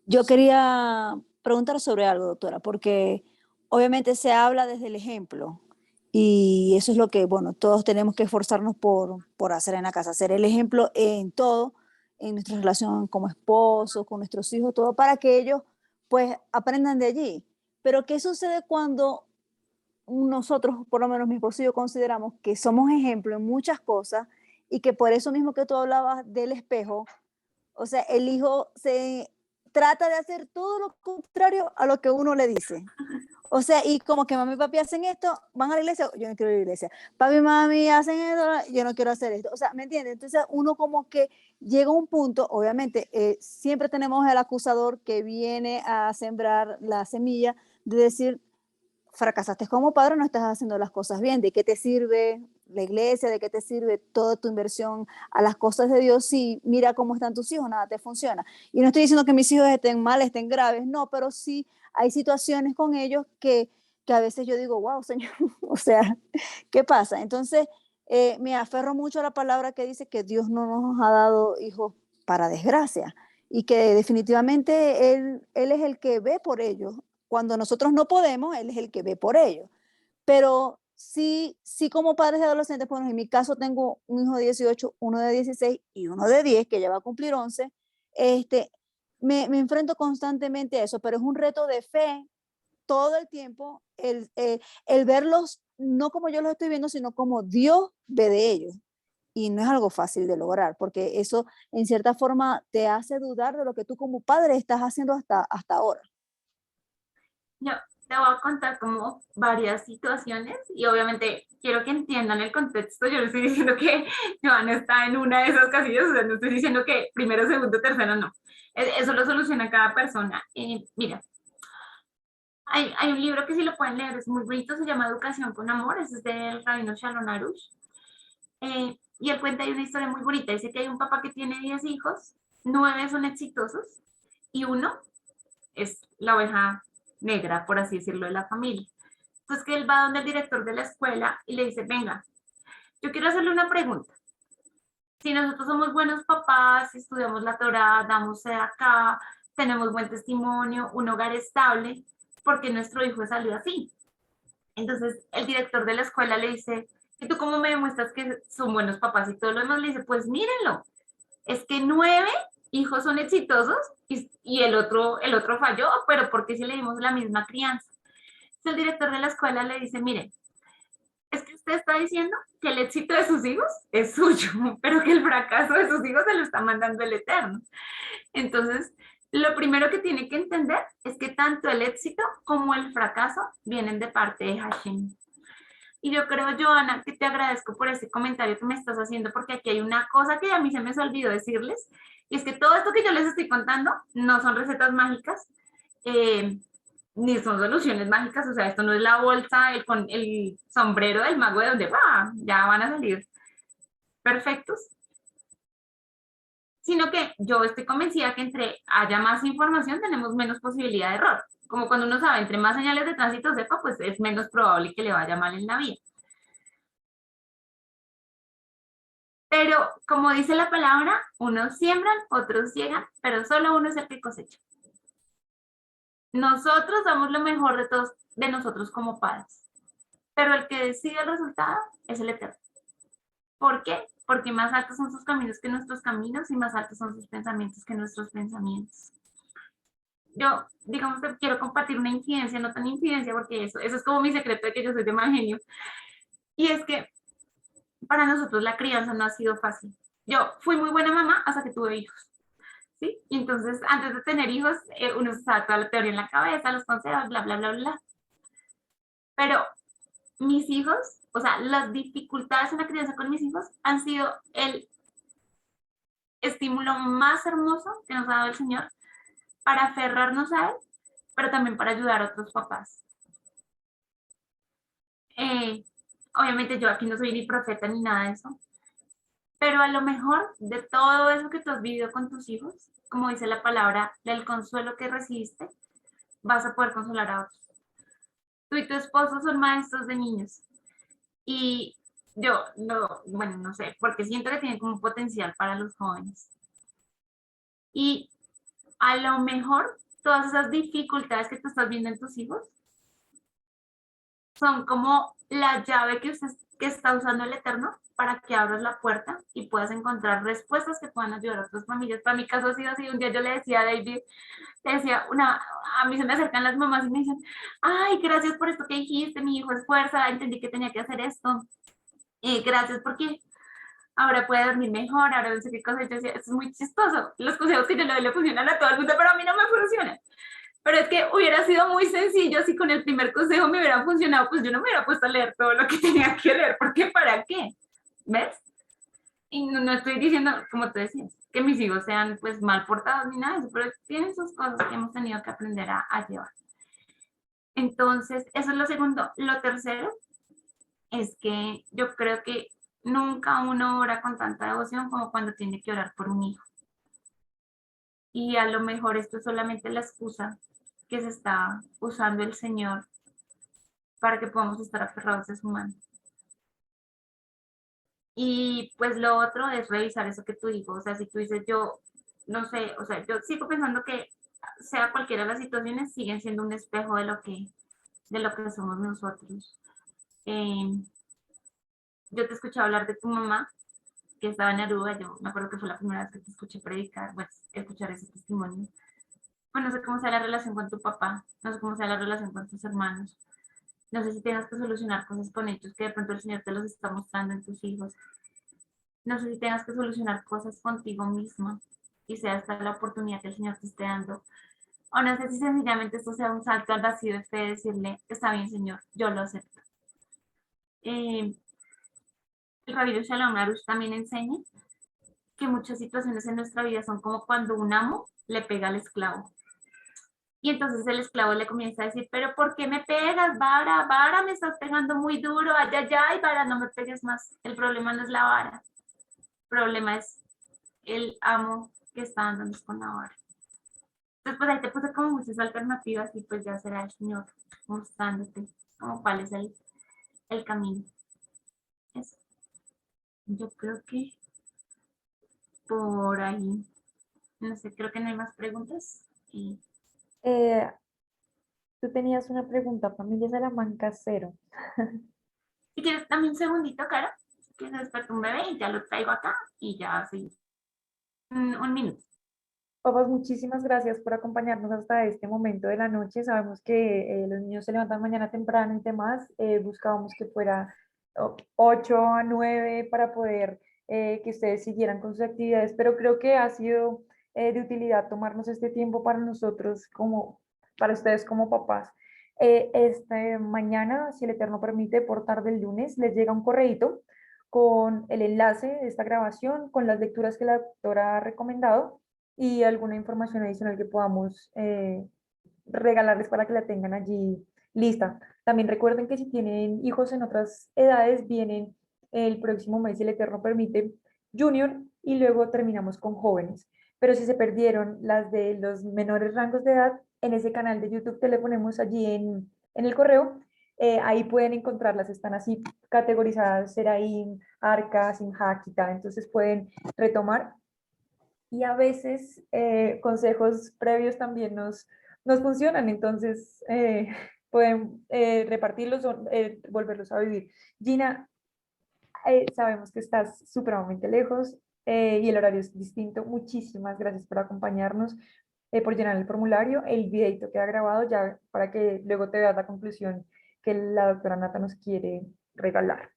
Speaker 6: Yo quería preguntar sobre algo, doctora, porque obviamente se habla desde el ejemplo y eso es lo que, bueno, todos tenemos que esforzarnos por hacer en la casa, ser el ejemplo en todo, en nuestra relación como esposos, con nuestros hijos, todo, para que ellos pues aprendan de allí. Pero ¿qué sucede cuando nosotros, por lo menos mi esposo y yo, consideramos que somos ejemplo en muchas cosas y que por eso mismo que tú hablabas del espejo, o sea, el hijo se trata de hacer todo lo contrario a lo que uno le dice? O sea, y como que mami y papi hacen esto, van a la iglesia, yo no quiero ir a la iglesia. Papi y mami hacen esto, yo no quiero hacer esto. O sea, ¿me entiendes? Entonces uno como que llega a un punto, obviamente, siempre tenemos el acusador que viene a sembrar la semilla de decir, fracasaste como padre, no estás haciendo las cosas bien. ¿De qué te sirve la iglesia? ¿De qué te sirve toda tu inversión a las cosas de Dios si mira cómo están tus hijos, nada te funciona? Y no estoy diciendo que mis hijos estén mal, estén graves, no, pero sí hay situaciones con ellos que a veces yo digo, wow, Señor, o sea, ¿qué pasa? Entonces, me aferro mucho a la palabra que dice que Dios no nos ha dado hijos para desgracia y que definitivamente Él es el que ve por ellos. Cuando nosotros no podemos, Él es el que ve por ellos. Pero sí, sí como padres de adolescentes, bueno, en mi caso tengo un hijo de 18, uno de 16 y uno de 10, que ya va a cumplir 11, me enfrento constantemente a eso, pero es un reto de fe todo el tiempo, el verlos no como yo los estoy viendo, sino como Dios ve de ellos. Y no es algo fácil de lograr, porque eso en cierta forma te hace dudar de lo que tú como padre estás haciendo hasta ahora.
Speaker 3: Yo te voy a contar como varias situaciones y obviamente quiero que entiendan el contexto. Yo no estoy diciendo que Joana está en una de esas casillas, o sea, no estoy diciendo que primero, segundo, tercero, no. Eso lo soluciona cada persona. Mira, hay un libro que si lo pueden leer, es muy bonito, se llama Educación con Amor, es del rabino Shalom Arush. Y él cuenta ahí una historia muy bonita. Dice que hay un papá que tiene 10 hijos, 9 son exitosos y uno es la oveja negra, por así decirlo, de la familia. Entonces que él va donde el director de la escuela y le dice, venga, yo quiero hacerle una pregunta. Si nosotros somos buenos papás, estudiamos la Torá, damos acá, tenemos buen testimonio, un hogar estable, ¿por qué nuestro hijo salió así? Entonces el director de la escuela le dice, ¿y tú cómo me demuestras que son buenos papás? Y todo lo demás le dice, pues mírenlo, es que 9 hijos son exitosos y el otro falló, pero ¿por qué si le dimos la misma crianza? Entonces el director de la escuela le dice, miren, Es que usted está diciendo que el éxito de sus hijos es suyo, pero que el fracaso de sus hijos se lo está mandando el Eterno. Entonces, lo primero que tiene que entender es que tanto el éxito como el fracaso vienen de parte de Hashem. Y yo creo, Joana, que te agradezco por ese comentario que me estás haciendo, porque aquí hay una cosa que a mí se me olvidó decirles, y es que todo esto que yo les estoy contando no son recetas mágicas, ni son soluciones mágicas, o sea, esto no es la bolsa, con el sombrero del mago de donde ya van a salir perfectos, sino que yo estoy convencida que entre haya más información tenemos menos posibilidad de error. Como cuando uno sabe, entre más señales de tránsito sepa, pues es menos probable que le vaya mal en la vida. Pero como dice la palabra, unos siembran, otros llegan, pero solo uno es el que cosecha. Nosotros damos lo mejor de todos, de nosotros como padres, pero el que decide el resultado es el Eterno. ¿Por qué? Porque más altos son sus caminos que nuestros caminos y más altos son sus pensamientos que nuestros pensamientos. Yo, digamos que quiero compartir una infidencia, no tan infidencia, porque eso es como mi secreto de que yo soy de mal genio. Y es que para nosotros la crianza no ha sido fácil. Yo fui muy buena mamá hasta que tuve hijos. ¿Sí? Y entonces, antes de tener hijos, uno se sabe toda la teoría en la cabeza, los consejos, bla, bla, bla, bla. Pero mis hijos, o sea, las dificultades en la crianza con mis hijos han sido el estímulo más hermoso que nos ha dado el Señor para aferrarnos a Él, pero también para ayudar a otros papás. Obviamente yo aquí no soy ni profeta ni nada de eso, pero a lo mejor de todo eso que tú has vivido con tus hijos, como dice la palabra, del consuelo que recibiste, vas a poder consolar a otros. Tú y tu esposo son maestros de niños. Y yo, no sé, porque siento que tienen como potencial para los jóvenes. Y a lo mejor todas esas dificultades que tú estás viendo en tus hijos son como la llave que está usando el Eterno para que abras la puerta y puedas encontrar respuestas que puedan ayudar a otras familias. Para mi caso ha sido así. Un día yo le decía a David, a mí se me acercan las mamás y me dicen, ay, gracias por esto que dijiste, mi hijo es fuerza, entendí que tenía que hacer esto. Gracias porque ahora puede dormir mejor, ahora no sé qué cosa. Yo decía, esto es muy chistoso. Los consejos que yo le doy le funcionan a todo el mundo, pero a mí no me funcionan. Pero es que hubiera sido muy sencillo si con el primer consejo me hubiera funcionado, pues yo no me hubiera puesto a leer todo lo que tenía que leer, porque ¿para qué? ¿Ves? Y no estoy diciendo, como tú decías, que mis hijos sean pues mal portados ni nada de eso, pero tienen sus cosas que hemos tenido que aprender a llevar. Entonces, eso es lo segundo. Lo tercero es que yo creo que nunca uno ora con tanta devoción como cuando tiene que orar por un hijo. Y a lo mejor esto es solamente la excusa que se está usando el Señor para que podamos estar aferrados a su mano. Y pues lo otro es revisar eso que tú dices, o sea, si tú dices, yo no sé, o sea, yo sigo pensando que sea cualquiera de las situaciones, siguen siendo un espejo de lo que somos nosotros. Yo te escuché hablar de tu mamá, que estaba en Aruba, yo me acuerdo que fue la primera vez que te escuché predicar, bueno, escuchar ese testimonio. Bueno, no sé cómo sea la relación con tu papá, no sé cómo sea la relación con tus hermanos, no sé si tengas que solucionar cosas con ellos que de pronto el Señor te los está mostrando en tus hijos, no sé si tengas que solucionar cosas contigo misma y sea esta la oportunidad que el Señor te esté dando, o no sé si sencillamente esto sea un salto al vacío de fe, decirle, está bien Señor, yo lo acepto. El Rabino Shalom Arush también enseña que muchas situaciones en nuestra vida son como cuando un amo le pega al esclavo. Y entonces el esclavo le comienza a decir, pero ¿por qué me pegas, vara? Vara, me estás pegando muy duro, ay, ay, ay, vara, no me pegues más. El problema no es la vara, el problema es el amo que está dándonos con la vara. Entonces, pues ahí te puse como muchas alternativas y pues ya será el Señor mostrándote como cuál es el camino. Eso. Yo creo que por ahí, no sé, creo que no hay más preguntas. Y
Speaker 1: Tú tenías una pregunta, familia Salamanca 0.
Speaker 3: si quieres, dame un segundito, Cara, que se despertó un bebé y ya lo traigo acá y ya sí. Un minuto.
Speaker 1: Papás, muchísimas gracias por acompañarnos hasta este momento de la noche. Sabemos que los niños se levantan mañana temprano y demás. Buscábamos que fuera 8 a 9 para poder que ustedes siguieran con sus actividades, pero creo que ha sido de utilidad tomarnos este tiempo para nosotros como, para ustedes como papás. Este mañana, si el Eterno permite, por tarde el lunes, les llega un correíto con el enlace de esta grabación, con las lecturas que la doctora ha recomendado y alguna información adicional que podamos regalarles para que la tengan allí lista. También recuerden que si tienen hijos en otras edades, vienen el próximo mes, si el Eterno permite, Junior, y luego terminamos con jóvenes. Pero si se perdieron las de los menores rangos de edad, en ese canal de YouTube que le ponemos allí en el correo, ahí pueden encontrarlas, están así categorizadas, Seraín, Arca, Simha, Kita, entonces pueden retomar. Y a veces consejos previos también nos funcionan, entonces pueden repartirlos o volverlos a vivir. Gina, sabemos que estás supremamente lejos y el horario es distinto. Muchísimas gracias por acompañarnos, por llenar el formulario. El videito queda grabado ya para que luego te veas la conclusión que la doctora Nata nos quiere regalar.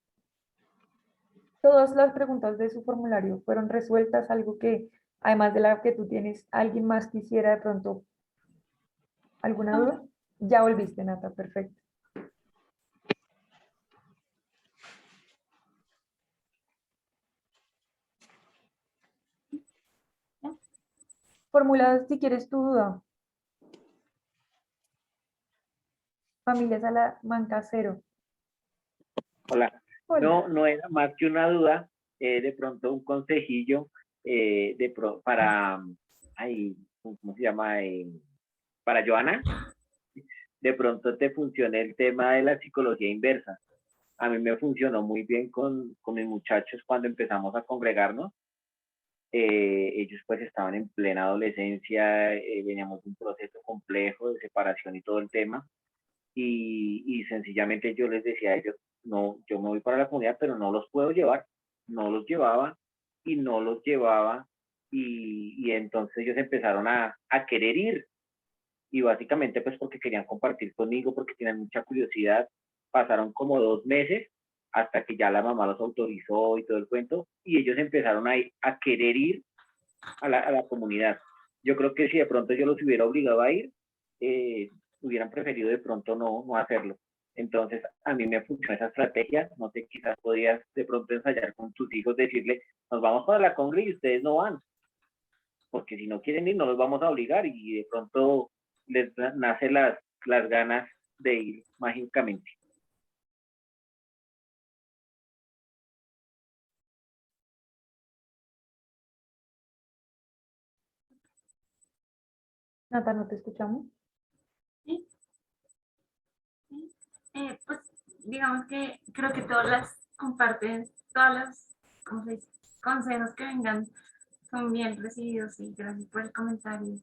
Speaker 1: Todas las preguntas de su formulario fueron resueltas, algo que, además de la que tú tienes, alguien más quisiera de pronto, ¿alguna duda? Ya volviste, Nata, perfecto. Formula si quieres tu duda. Familia Salamanca 0.
Speaker 9: Hola.
Speaker 1: Hola.
Speaker 9: No era más que una duda, de pronto un consejillo para, ¿cómo se llama? Para Joana, de pronto te funciona el tema de la psicología inversa. A mí me funcionó muy bien con mis muchachos cuando empezamos a congregarnos. Ellos pues estaban en plena adolescencia, veníamos de un proceso complejo de separación y todo el tema. Y sencillamente yo les decía a ellos, no, yo me voy para la comunidad, pero no los puedo llevar. No los llevaba y no los llevaba y entonces ellos empezaron a querer ir y básicamente pues porque querían compartir conmigo, porque tienen mucha curiosidad. Pasaron como 2 meses hasta que ya la mamá los autorizó y todo el cuento y ellos empezaron a querer ir a la comunidad. Yo creo que si de pronto yo los hubiera obligado a ir, hubieran preferido de pronto no hacerlo. Entonces, a mí me funciona esa estrategia. No sé, quizás podrías de pronto ensayar con tus hijos, decirle, nos vamos para la congre y ustedes no van. Porque si no quieren ir, no los vamos a obligar y de pronto les nace las ganas de ir mágicamente.
Speaker 1: Nata, ¿no te escuchamos?
Speaker 3: Sí. Pues digamos que creo que todas las comparten, todas las consejos que vengan son bien recibidos y gracias por el comentario,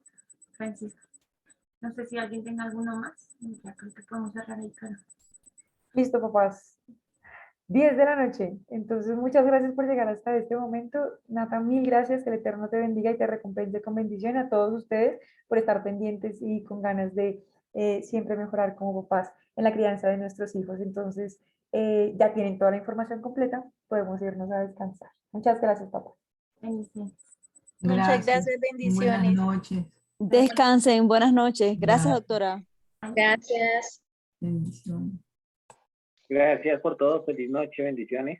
Speaker 3: Francisco. No sé si alguien tenga alguno más, ya creo que podemos cerrar el canal.
Speaker 1: Listo, papás. 10 de la noche. Entonces, muchas gracias por llegar hasta este momento. Nata, mil gracias. Que el Eterno te bendiga y te recompense con bendición a todos ustedes por estar pendientes y con ganas de siempre mejorar como papás en la crianza de nuestros hijos. Entonces, ya tienen toda la información completa. Podemos irnos a descansar. Muchas gracias, papá.
Speaker 3: Bendiciones.
Speaker 6: Muchas gracias,
Speaker 2: Buenas
Speaker 6: bendiciones.
Speaker 2: noches.
Speaker 6: Descansen, buenas noches. Gracias, doctora.
Speaker 8: Gracias.
Speaker 2: Bendiciones.
Speaker 9: Gracias por todo. Feliz noche. Bendiciones.